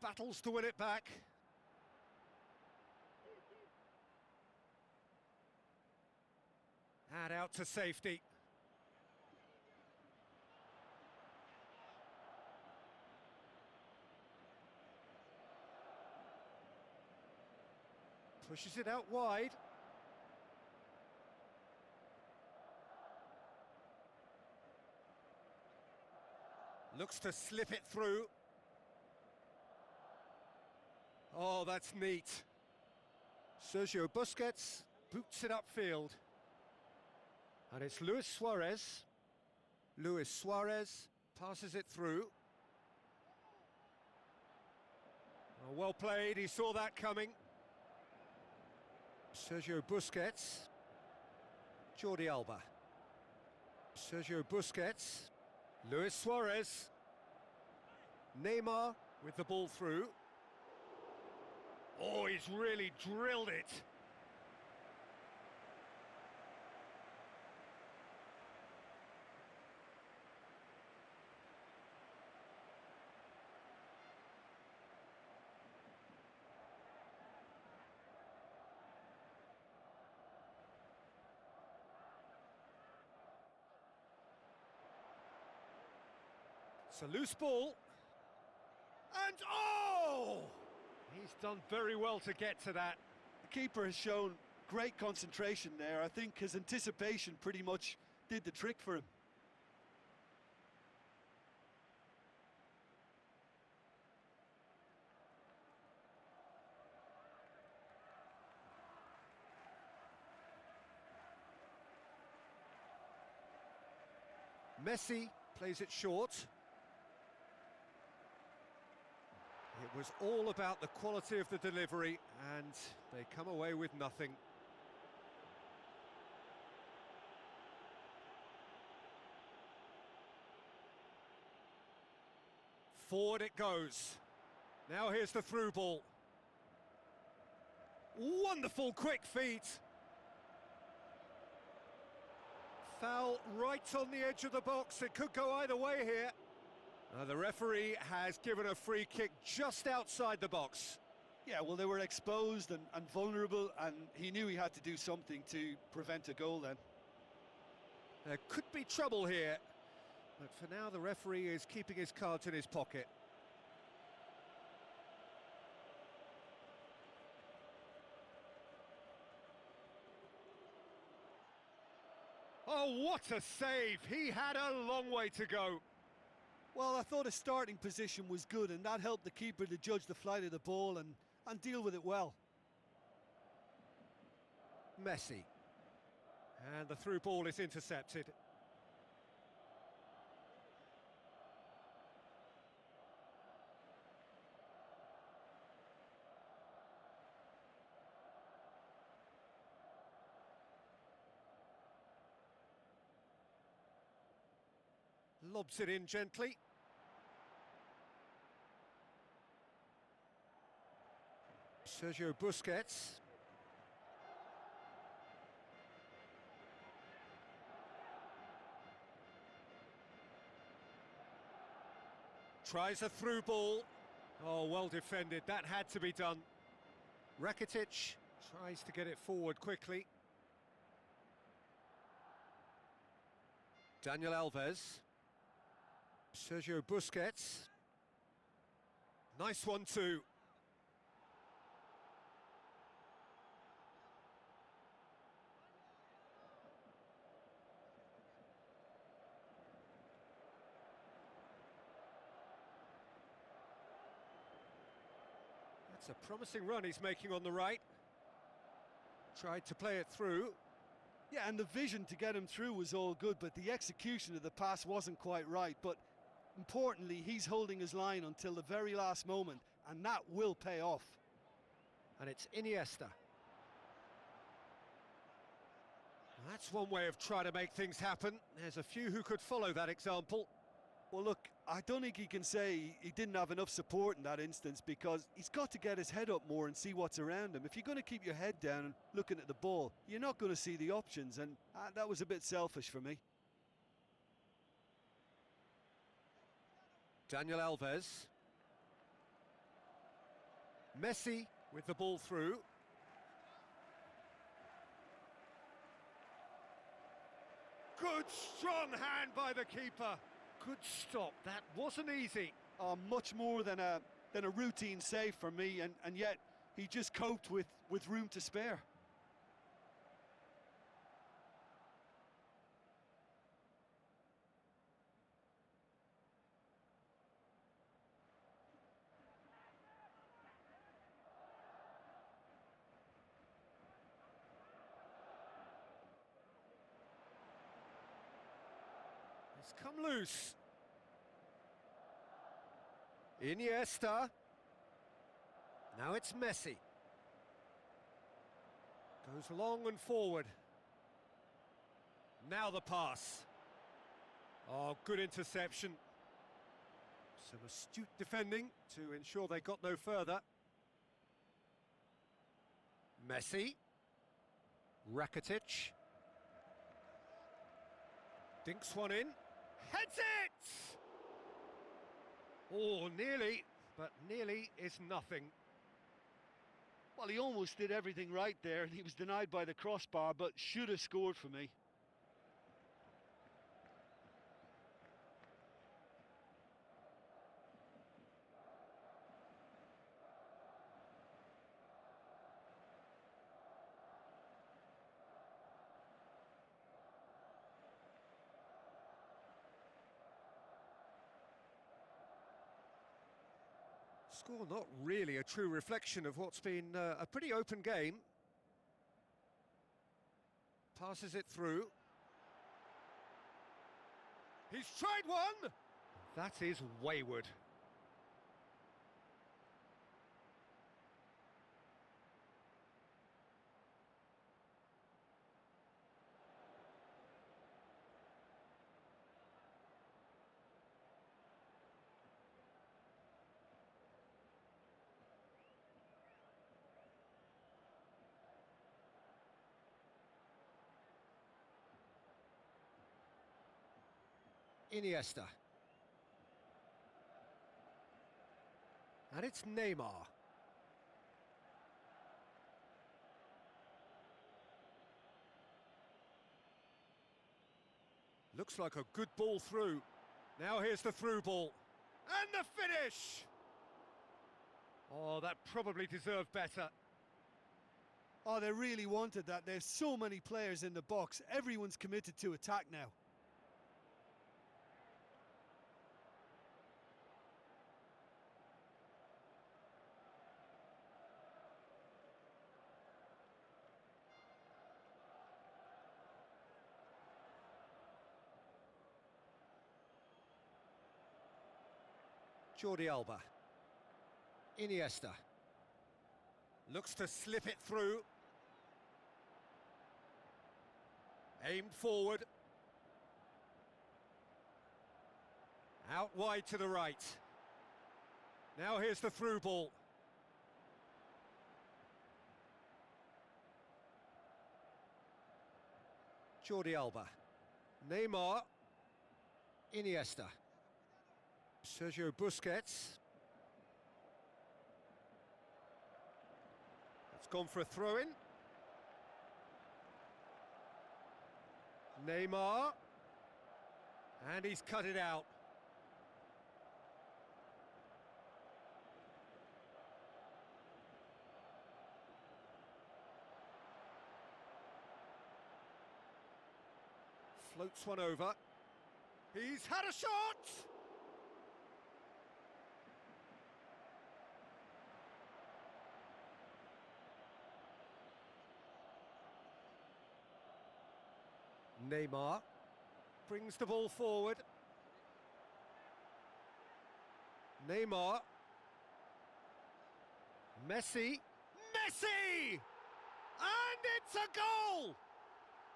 Battles to win it back. And out to safety. Pushes it out wide. Looks to slip it through. Oh, that's neat. Sergio Busquets boots it upfield. And it's Luis Suarez. Luis Suarez passes it through. Oh, well played, he saw that coming. Sergio Busquets. Jordi Alba. Sergio Busquets. Luis Suarez. Neymar with the ball through. Oh, he's really drilled it. It's a loose ball. And oh! He's done very well to get to that. The keeper has shown great concentration there. I think his anticipation pretty much did the trick for him. Messi plays it short. It was all about the quality of the delivery, and they come away with nothing. Forward it goes. Now here's the through ball. Wonderful quick feet. Foul right on the edge of the box. It could go either way here. The referee has given a free kick just outside the box. Yeah, well, they were exposed and vulnerable, and he knew he had to do something to prevent a goal then. There could be trouble here, but for now the referee is keeping his cards in his pocket. Oh, what a save! He had a long way to go. Well, I thought his starting position was good, and that helped the keeper to judge the flight of the ball and deal with it well. Messi. And the through ball is intercepted. Lobs it in gently. Sergio Busquets. Tries a through ball. Oh, well defended. That had to be done. Rakitic tries to get it forward quickly. Daniel Alves. Sergio Busquets. Nice one too. That's a promising run he's making on the right. Tried to play it through. Yeah, and the vision to get him through was all good, but the execution of the pass wasn't quite right. But importantly, he's holding his line until the very last moment, and that will pay off. And it's Iniesta. That's one way of trying to make things happen. There's a few who could follow that example. Well, look, I don't think he can say he didn't have enough support in that instance, because he's got to get his head up more and see what's around him. If you're going to keep your head down and looking at the ball, you're not going to see the options, and that was a bit selfish for me. Daniel Alves. Messi with the ball through. Good strong hand by the keeper. Good stop. That wasn't easy. Much more than a routine save for me, and yet He just coped with room to spare. It's come loose. Iniesta. Now it's Messi. Goes long and forward. Now the pass. Oh, good interception. Some astute defending to ensure they got no further. Messi. Rakitic. Dinks one in. Heads it! Oh, nearly, but nearly is nothing. Well, he almost did everything right there, and he was denied by the crossbar, but should have scored for me. Score not really a true reflection of what's been a pretty open game. Passes it through. He's tried one! That is wayward. Iniesta. And it's Neymar. Looks like a good ball through. Now here's the through ball. And the finish! Oh, that probably deserved better. Oh, they really wanted that. There's so many players in the box. Everyone's committed to attack now. Jordi Alba. Iniesta. Looks to slip it through. Aimed forward. Out wide to the right. Now here's the through ball. Jordi Alba. Neymar. Iniesta. Sergio Busquets. It's gone for a throw-in. Neymar. And he's cut it out. Floats one over. He's had a shot! Neymar brings the ball forward. Neymar. Messi. Messi! And it's a goal!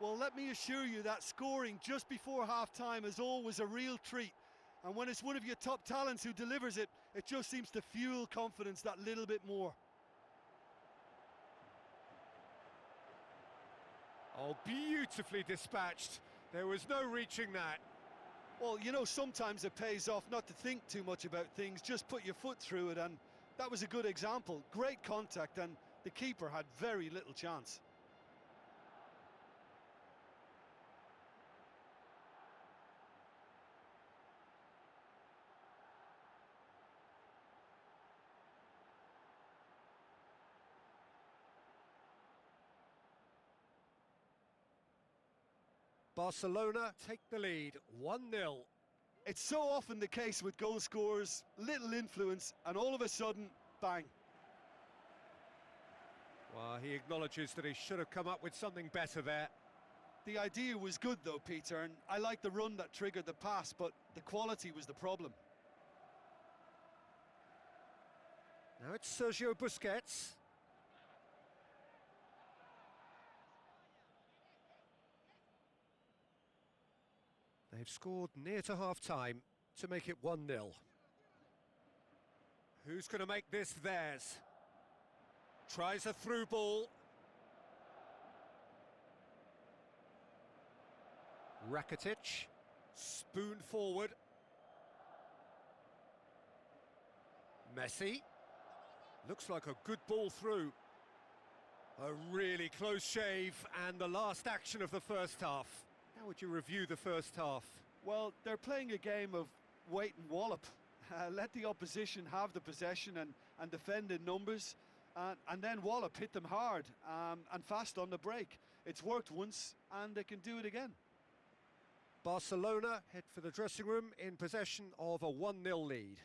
Well, let me assure you that scoring just before half-time is always a real treat. And when it's one of your top talents who delivers it, it just seems to fuel confidence that little bit more. Oh, beautifully dispatched. There was no reaching that. Well, you know, sometimes it pays off not to think too much about things, just put your foot through it, and that was a good example. Great contact, and the keeper had very little chance. Barcelona take the lead, 1-0. It's so often the case with goal scorers, little influence, and all of a sudden, bang. Well, he acknowledges that he should have come up with something better there. The idea was good though, Peter, and I like the run that triggered the pass, but the quality was the problem. Now it's Sergio Busquets. They've scored near to half-time to make it 1-0. Who's going to make this theirs? Tries a through ball. Rakitic, spoon forward. Messi. Looks like a good ball through. A really close shave, and the last action of the first half. How would you review the first half? Well, they're playing a game of wait and wallop. Let the opposition have the possession and defend in numbers, and then wallop, hit them hard and fast on the break. It's worked once, and they can do it again. Barcelona head for the dressing room in possession of a 1-0 lead.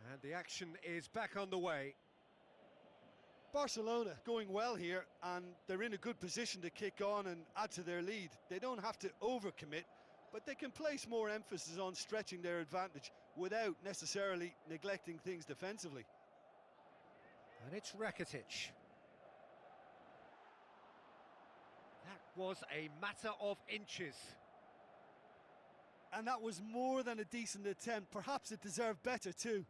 And the action is back on the way. Barcelona going well here, and they're in a good position to kick on and add to their lead. They don't have to overcommit, but they can place more emphasis on stretching their advantage without necessarily neglecting things defensively. And it's Rakitic. That was a matter of inches. And that was more than a decent attempt. Perhaps it deserved better too.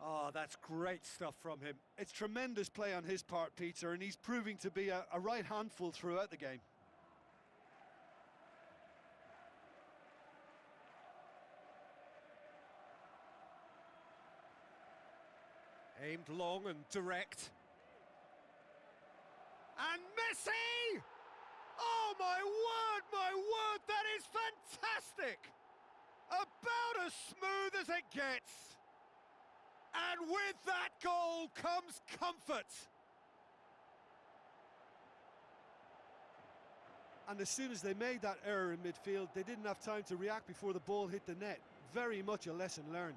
Oh, that's great stuff from him. It's tremendous play on his part, Peter, and he's proving to be a right handful throughout the game. Aimed long and direct. And Messi! Oh, my word, that is fantastic! About as smooth as it gets. And with that goal comes comfort. And as soon as they made that error in midfield, they didn't have time to react before the ball hit the net. Very much a lesson learned.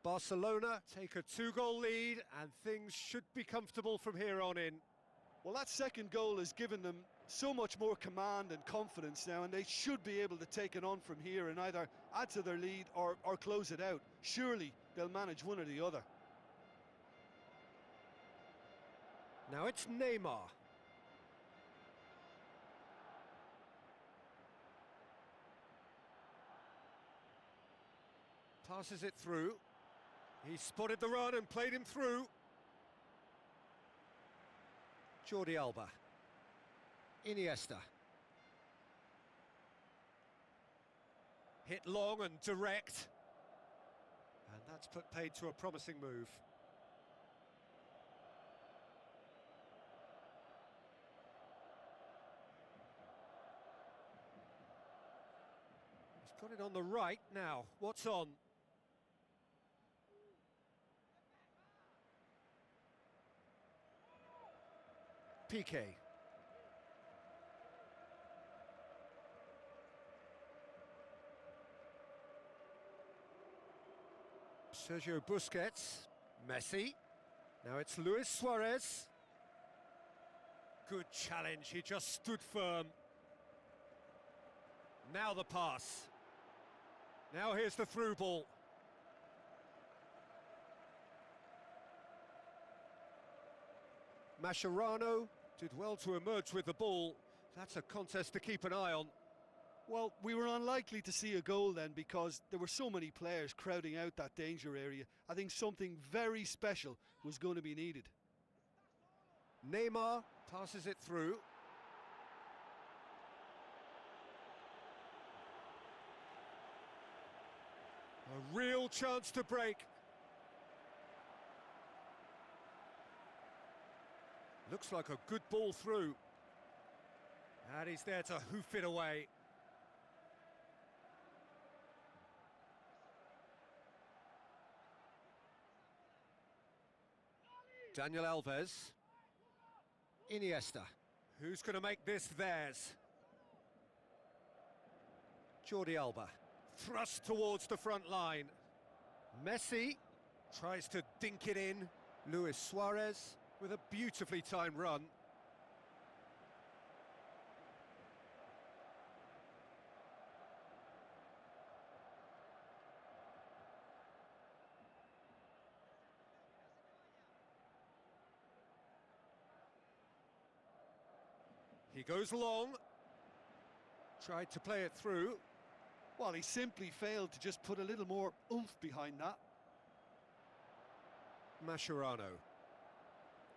Barcelona take a 2-goal lead, and things should be comfortable from here on in. Well, that second goal has given them so much more command and confidence now, and they should be able to take it on from here and either add to their lead or close it out. Surely they'll manage one or the other. Now it's Neymar. Passes it through. He spotted the run and played him through. Jordi Alba. Iniesta. Hit long and direct. And that's put paid to a promising move. He's got it on the right now. What's on? Piqué. Sergio Busquets. Messi. Now it's Luis Suarez. Good challenge, he just stood firm. Now the pass. Now here's the through ball. Mascherano did well to emerge with the ball. That's a contest to keep an eye on. Well, we were unlikely to see a goal then because there were so many players crowding out that danger area. I think something very special was going to be needed. Neymar passes it through. A real chance to break. Looks like a good ball through. And he's there to hoof it away. Daniel Alves. Iniesta. Who's going to make this theirs? Jordi Alba. Thrust towards the front line. Messi tries to dink it in. Luis Suarez with a beautifully timed run. He goes long. Tried to play it through. Well, he simply failed to just put a little more oomph behind that. Mascherano.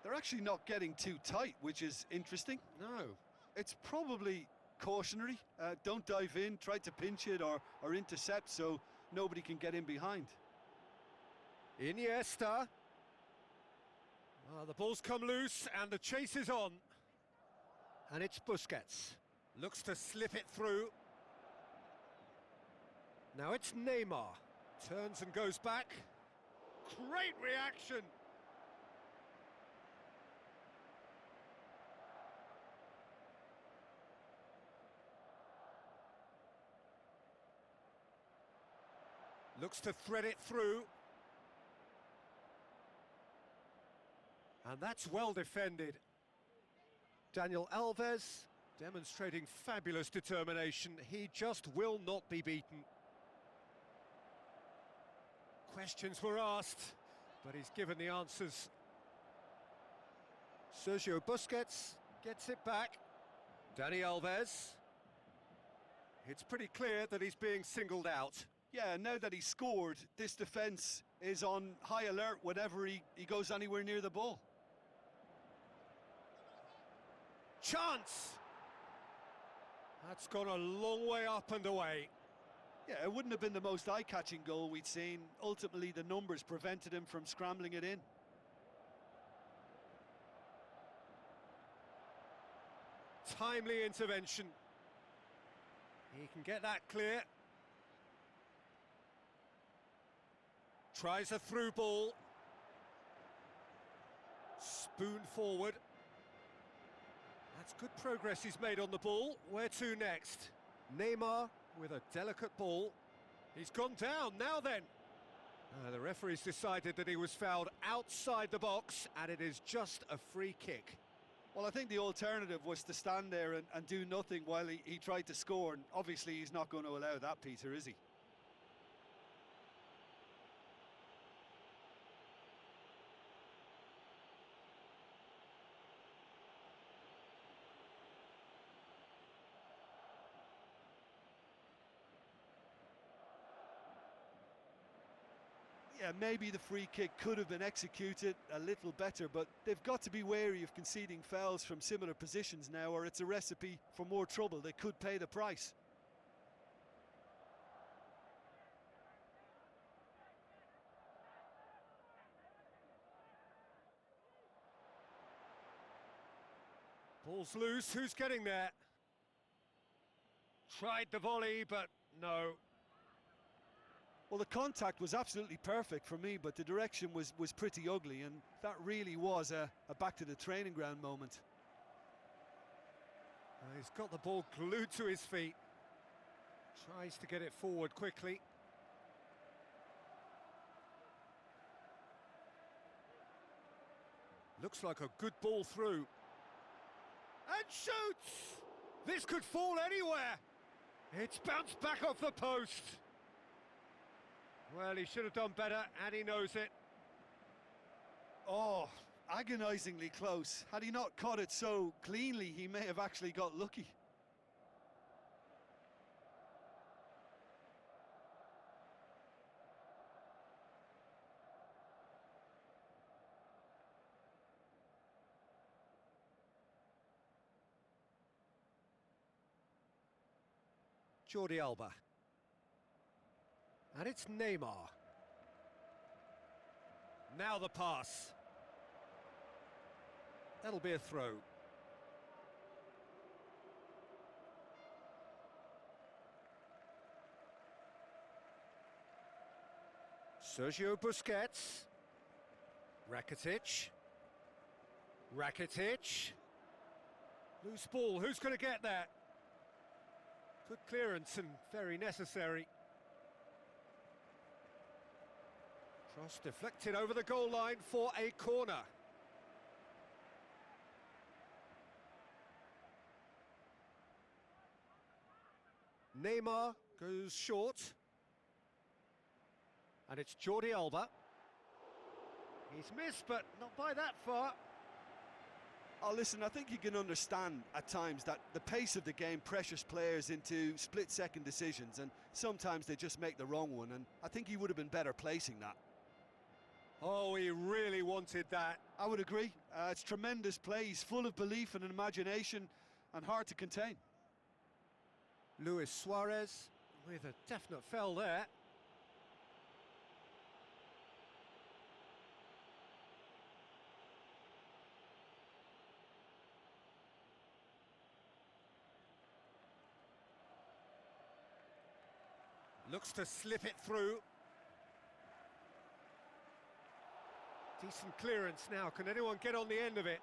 They're actually not getting too tight, which is interesting. No. It's probably cautionary. Don't dive in, try to pinch it or intercept so nobody can get in behind. Iniesta. The ball's come loose and the chase is on. And it's Busquets. Looks to slip it through. Now it's Neymar. Turns and goes back. Great reaction. Looks to thread it through. And that's well defended. Daniel Alves demonstrating fabulous determination. He just will not be beaten. Questions were asked, but he's given the answers. Sergio Busquets gets it back. Dani Alves. It's pretty clear that he's being singled out. Yeah, now that he scored, this defence is on high alert whenever he goes anywhere near the ball. Chance! That's gone a long way up and away. Yeah, it wouldn't have been the most eye-catching goal we'd seen. Ultimately, the numbers prevented him from scrambling it in. Timely intervention. He can get that clear. Tries a through ball. Spoon forward. That's good progress he's made on the ball. Where to next? Neymar with a delicate ball. He's gone down, now then. The referee's decided that he was fouled outside the box, and it is just a free kick. Well, I think the alternative was to stand there and do nothing while he tried to score, and obviously he's not going to allow that, Peter, is he? Yeah, maybe the free kick could have been executed a little better, but they've got to be wary of conceding fouls from similar positions now, or it's a recipe for more trouble. They could pay the price. Ball's loose, who's getting there? Tried the volley, but no. Well, the contact was absolutely perfect for me, but the direction was pretty ugly, and that really was a back to the training ground moment. He's got the ball glued to his feet. Tries to get it forward quickly. Looks like a good ball through. And shoots! This could fall anywhere. It's bounced back off the post. Well, he should have done better, and he knows it. Oh, agonisingly close. Had he not caught it so cleanly, he may have actually got lucky. Jordi Alba. And it's Neymar. Now the pass. That'll be a throw. Sergio Busquets. Rakitic. Rakitic. Loose ball, who's going to get that? Good clearance and very necessary. Cross deflected over the goal line for a corner. Neymar goes short. And it's Jordi Alba. He's missed, but not by that far. Oh, listen, I think you can understand at times that the pace of the game pressures players into split-second decisions, and sometimes they just make the wrong one, and I think he would have been better placing that. Oh, he really wanted that. I would agree. It's tremendous play. He's full of belief and imagination and hard to contain. Luis Suarez with a definite foul there. Looks to slip it through. Decent clearance now. Can anyone get on the end of it?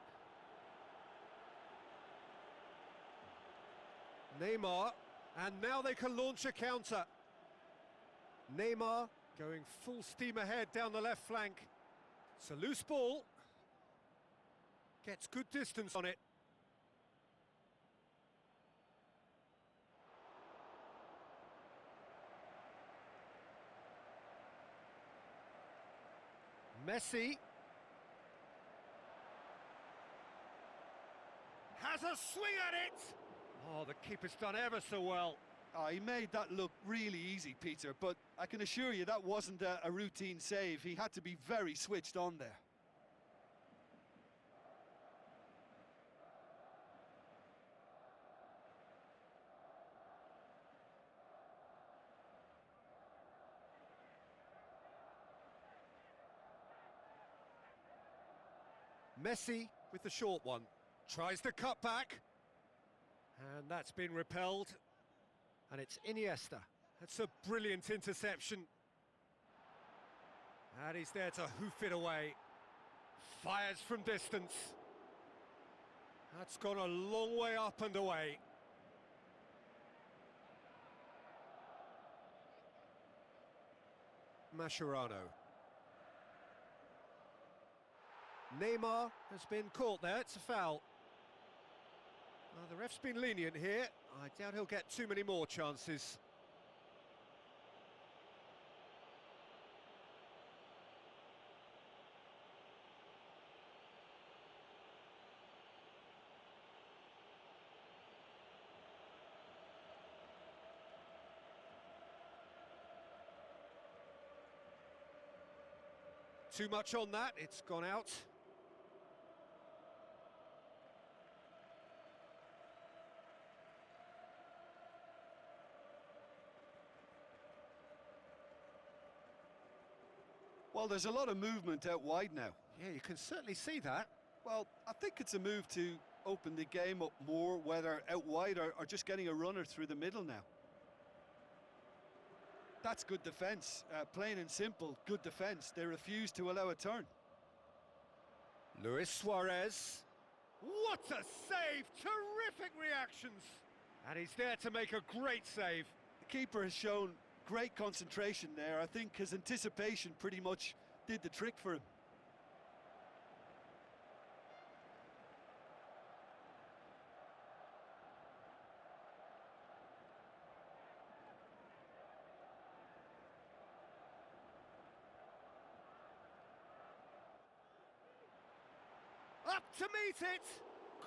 Neymar, and now they can launch a counter. Neymar going full steam ahead down the left flank. It's a loose ball. Gets good distance on it. Messi has a swing at it. Oh, the keeper's done ever so well. Oh, he made that look really easy, Peter, but I can assure you that wasn't a routine save. He had to be very switched on there. Messi with the short one. Tries to cut back. And that's been repelled. And it's Iniesta. That's a brilliant interception. And he's there to hoof it away. Fires from distance. That's gone a long way up and away. Mascherano. Neymar has been caught there, it's a foul. The ref's been lenient here. I doubt he'll get too many more chances. Too much on that, it's gone out. Well, there's a lot of movement out wide now. Yeah, you can certainly see that. Well, I think it's a move to open the game up more, whether out wide or just getting a runner through the middle now. That's good defence, plain and simple, good defence. They refuse to allow a turn. Luis Suarez. What a save! Terrific reactions! And he's there to make a great save. The keeper has shown great concentration there. I think his anticipation pretty much did the trick for him. Up to meet it!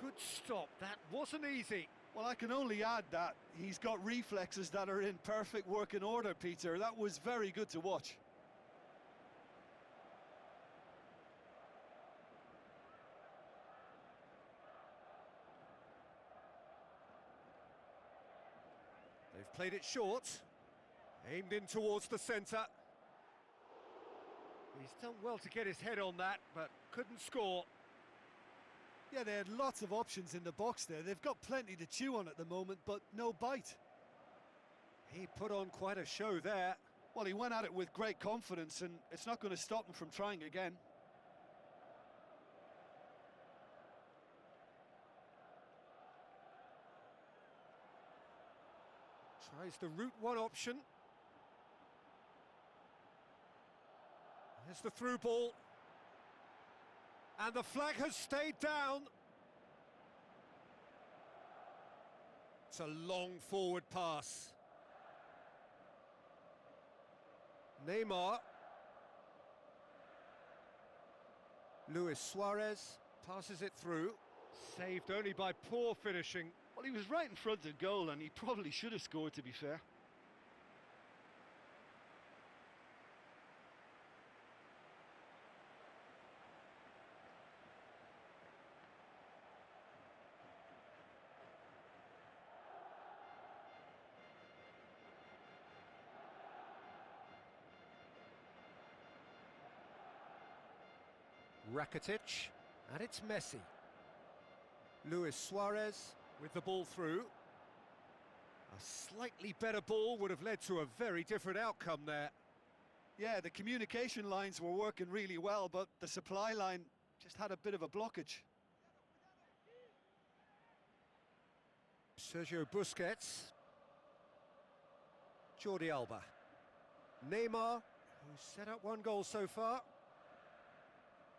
Good stop, that wasn't easy. Well, I can only add that he's got reflexes that are in perfect working order, Peter. That was very good to watch. They've played it short, aimed in towards the centre. He's done well to get his head on that, but couldn't score. Yeah, they had lots of options in the box there. They've got plenty to chew on at the moment, but no bite. He put on quite a show there. Well, he went at it with great confidence, and it's not going to stop him from trying again. Tries the route one option. There's the through ball. And the flag has stayed down. It's a long forward pass. Neymar. Luis Suarez passes it through. Saved only by poor finishing. Well, he was right in front of goal, and he probably should have scored, to be fair. Rakitic, and it's Messi. Luis Suarez with the ball through. A slightly better ball would have led to a very different outcome there. Yeah, the communication lines were working really well, but the supply line just had a bit of a blockage. Sergio Busquets. Jordi Alba. Neymar, who's set up one goal so far.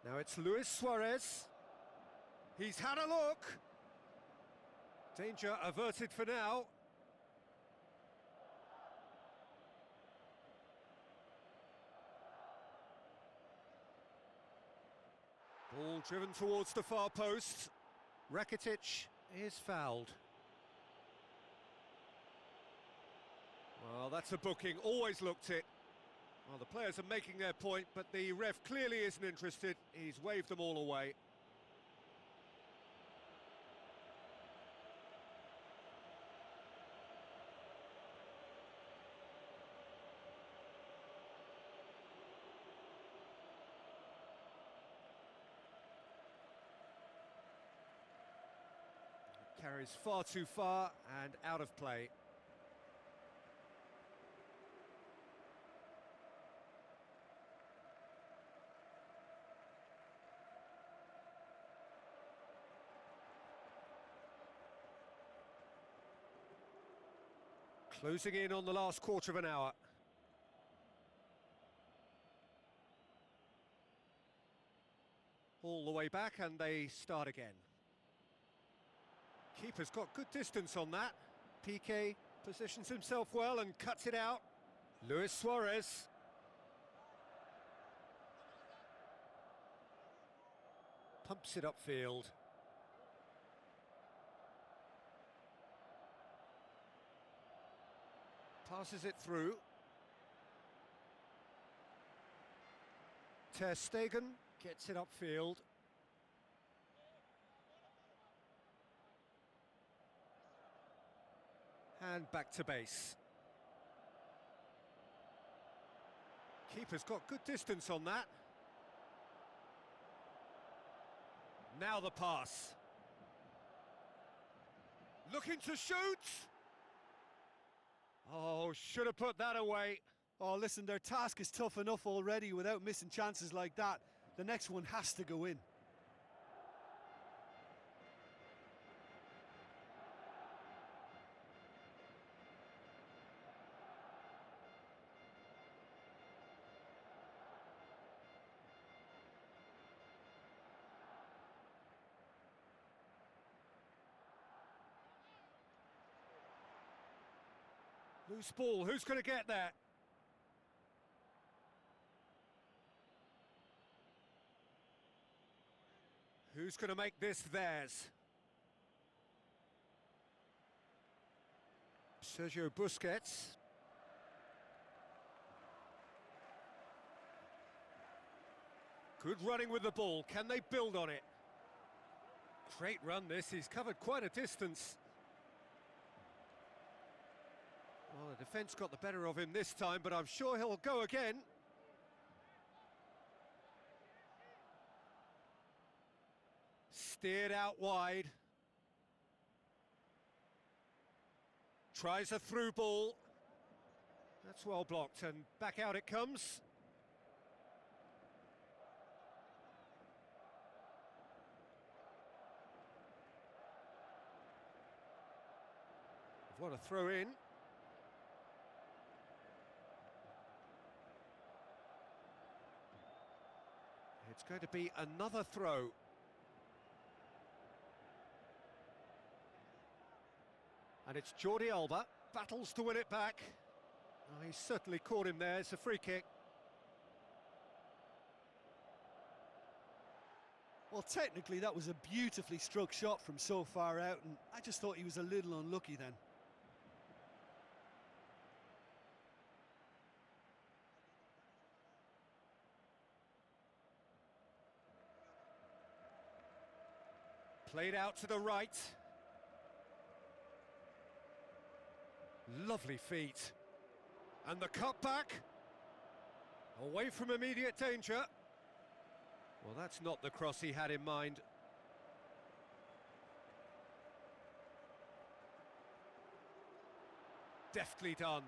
Now it's Luis Suarez. He's had a look. Danger averted for now. Ball driven towards the far post. Rakitic is fouled. Well, that's a booking. Always looked it. Well, the players are making their point, but the ref clearly isn't interested. He's waved them all away. Carries far too far and out of play. Closing in on the last quarter of an hour. All the way back and they start again. Keeper's got good distance on that. Piqué positions himself well and cuts it out. Luis Suarez. Pumps it upfield. Passes it through. Ter Stegen gets it upfield. And back to base. Keeper's got good distance on that. Now the pass. Looking to shoot! Oh, should have put that away. Oh, listen, their task is tough enough already without missing chances like that. The next one has to go in. Loose ball, who's going to get there? Who's going to make this theirs? Sergio Busquets. Good running with the ball, can they build on it? Great run this, he's covered quite a distance. Well, the defence got the better of him this time, but I'm sure he'll go again. Steered out wide. Tries a through ball. That's well blocked, and back out it comes. What a throw in. It's going to be another throw. And it's Jordi Alba, battles to win it back. Oh, he's certainly caught him there, it's a free kick. Well, technically that was a beautifully struck shot from so far out, and I just thought he was a little unlucky then. Played out to the right. Lovely feet. And the cutback. Away from immediate danger. Well, that's not the cross he had in mind. Deftly done.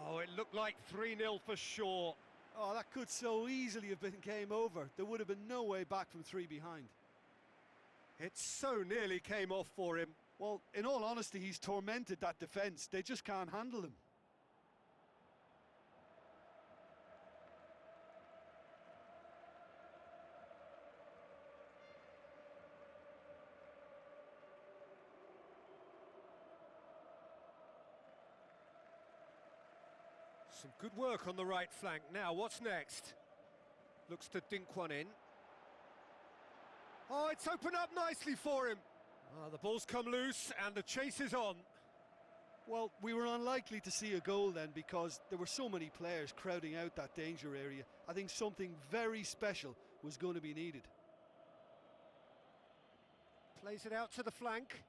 Oh, it looked like 3-0 for sure. Oh, that could so easily have been game over. There would have been no way back from 3 behind. It so nearly came off for him. Well, in all honesty, he's tormented that defence. They just can't handle him. Some good work on the right flank. Now, what's next? Looks to dink one in. Oh, it's opened up nicely for him. Oh, the ball's come loose and the chase is on. Well, we were unlikely to see a goal then because there were so many players crowding out that danger area. I think something very special was going to be needed. Plays it out to the flank.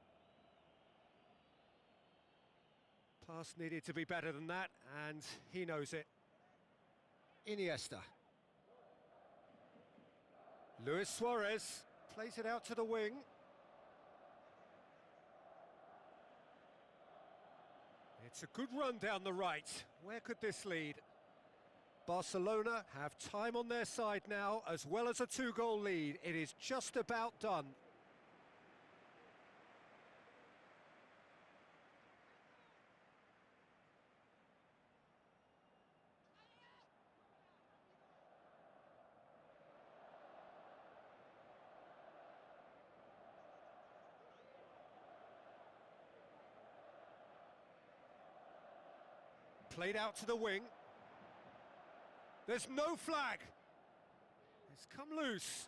Pass needed to be better than that, and he knows it. Iniesta. Luis Suarez plays it out to the wing. It's a good run down the right. Where could this lead? Barcelona have time on their side now, as well as a 2-goal lead. It is just about done. Played out to the wing. There's no flag. It's come loose.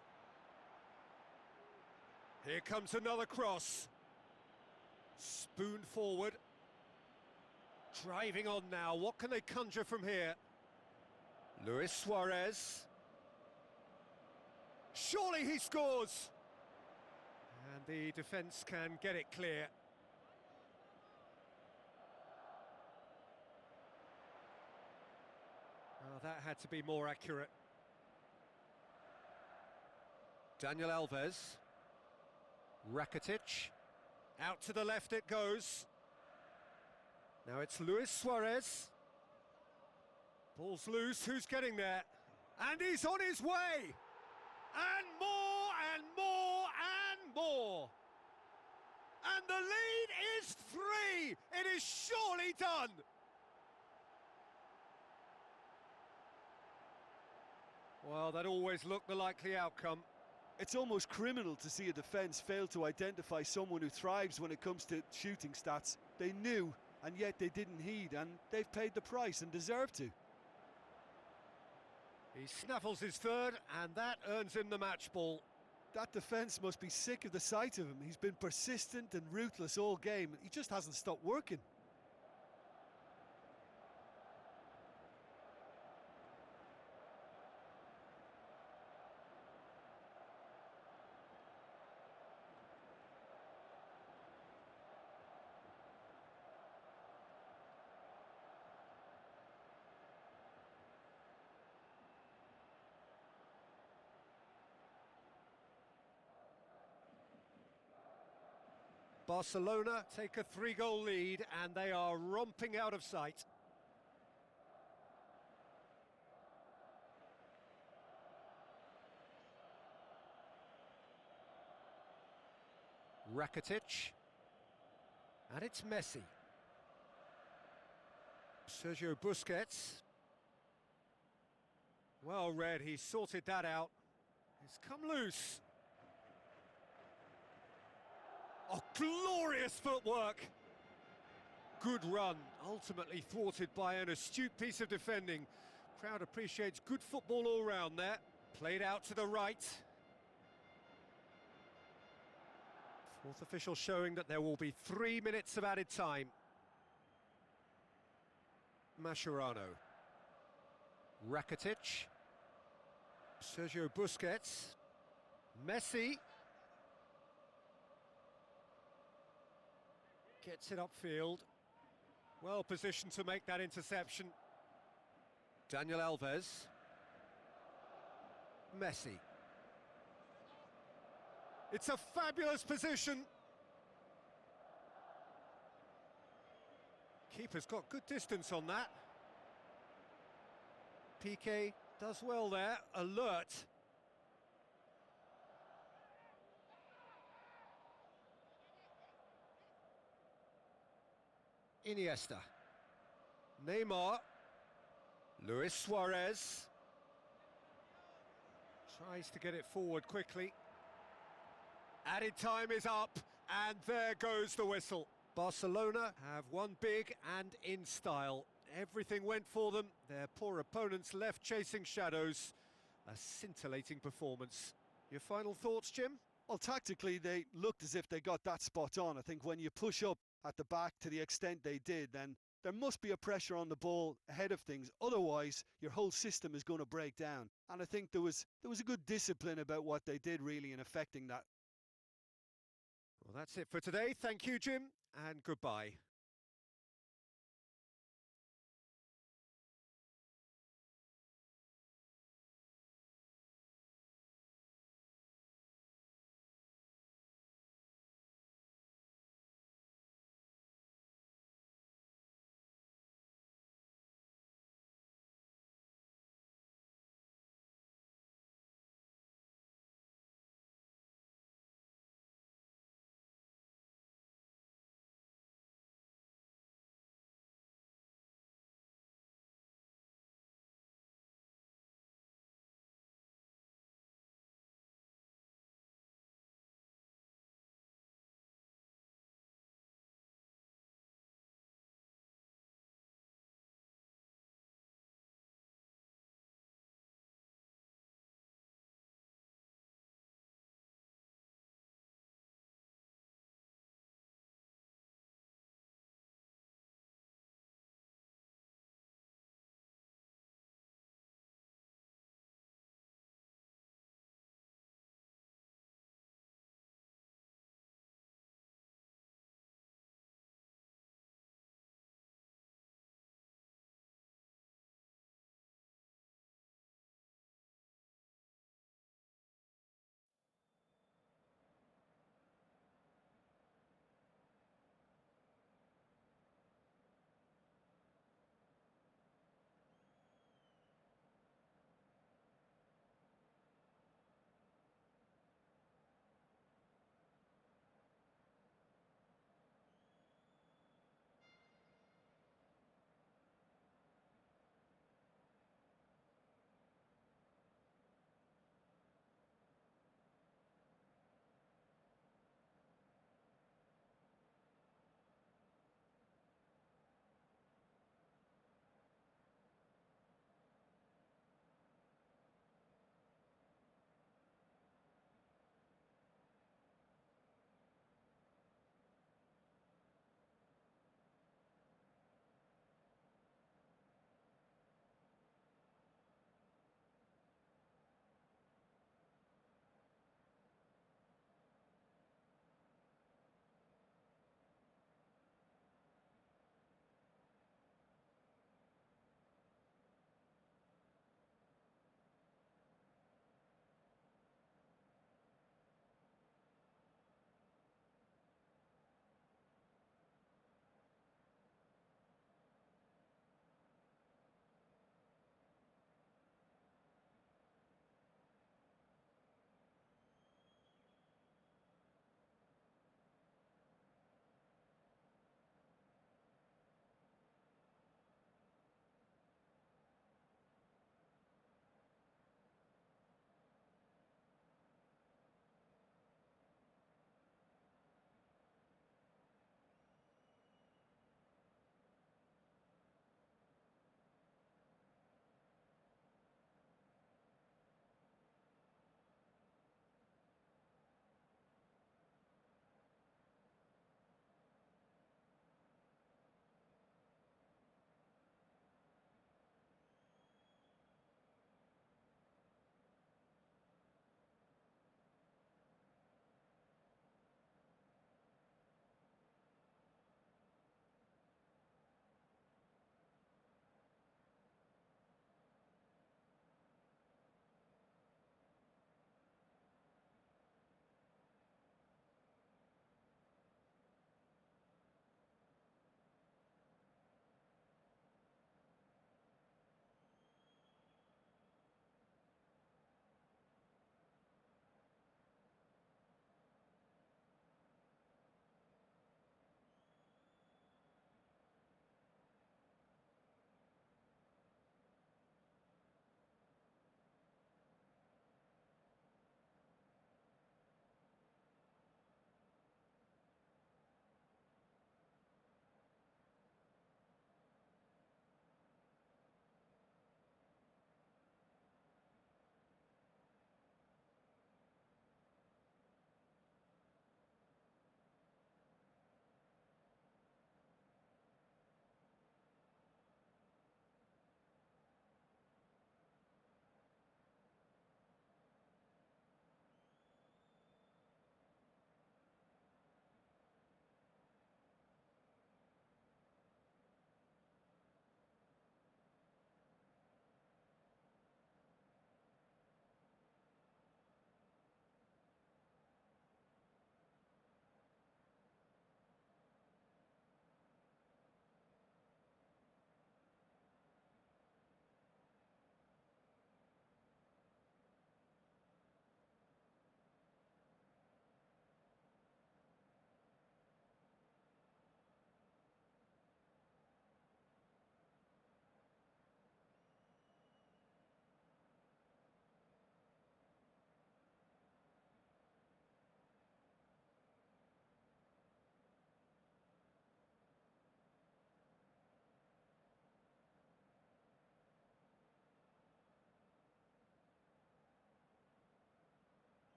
Here comes another cross. Spoon forward. Driving on now. What can they conjure from here? Luis Suarez. Surely he scores! And the defence can get it clear. Oh, that had to be more accurate. Daniel Alves. Rakitic. Out to the left it goes. Now it's Luis Suarez. Ball's loose, who's getting there? And he's on his way! And more and more and more! And the lead is 3! It is surely done! Well, that always looked the likely outcome. It's almost criminal to see a defence fail to identify someone who thrives when it comes to shooting stats. They knew, and yet they didn't heed, and they've paid the price and deserve to. He snaffles his third, and that earns him the match ball. That defence must be sick of the sight of him. He's been persistent and ruthless all game. He just hasn't stopped working. Barcelona take a 3-goal lead and they are romping out of sight. Rakitic. And it's Messi. Sergio Busquets. Well read, he sorted that out. It's come loose. Oh, glorious footwork! Good run, ultimately thwarted by an astute piece of defending. Crowd appreciates good football all round there. Played out to the right. Fourth official showing that there will be 3 minutes of added time. Mascherano. Rakitic. Sergio Busquets. Messi. Gets it upfield. Well positioned to make that interception. Daniel Alves. Messi. It's a fabulous position. Keeper's got good distance on that. Piqué does well there, alert. Iniesta. Neymar. Luis Suarez. Tries to get it forward quickly. Added time is up, and there goes the whistle. Barcelona have won big and in style. Everything went for them. Their poor opponents left chasing shadows. A scintillating performance. Your final thoughts, Jim? Well, tactically, they looked as if they got that spot on. I think when you push up at the back to the extent they did, then there must be a pressure on the ball ahead of things. Otherwise, your whole system is going to break down. And I think there was a good discipline about what they did, really, in affecting that. Well, that's it for today. Thank you, Jim, and goodbye.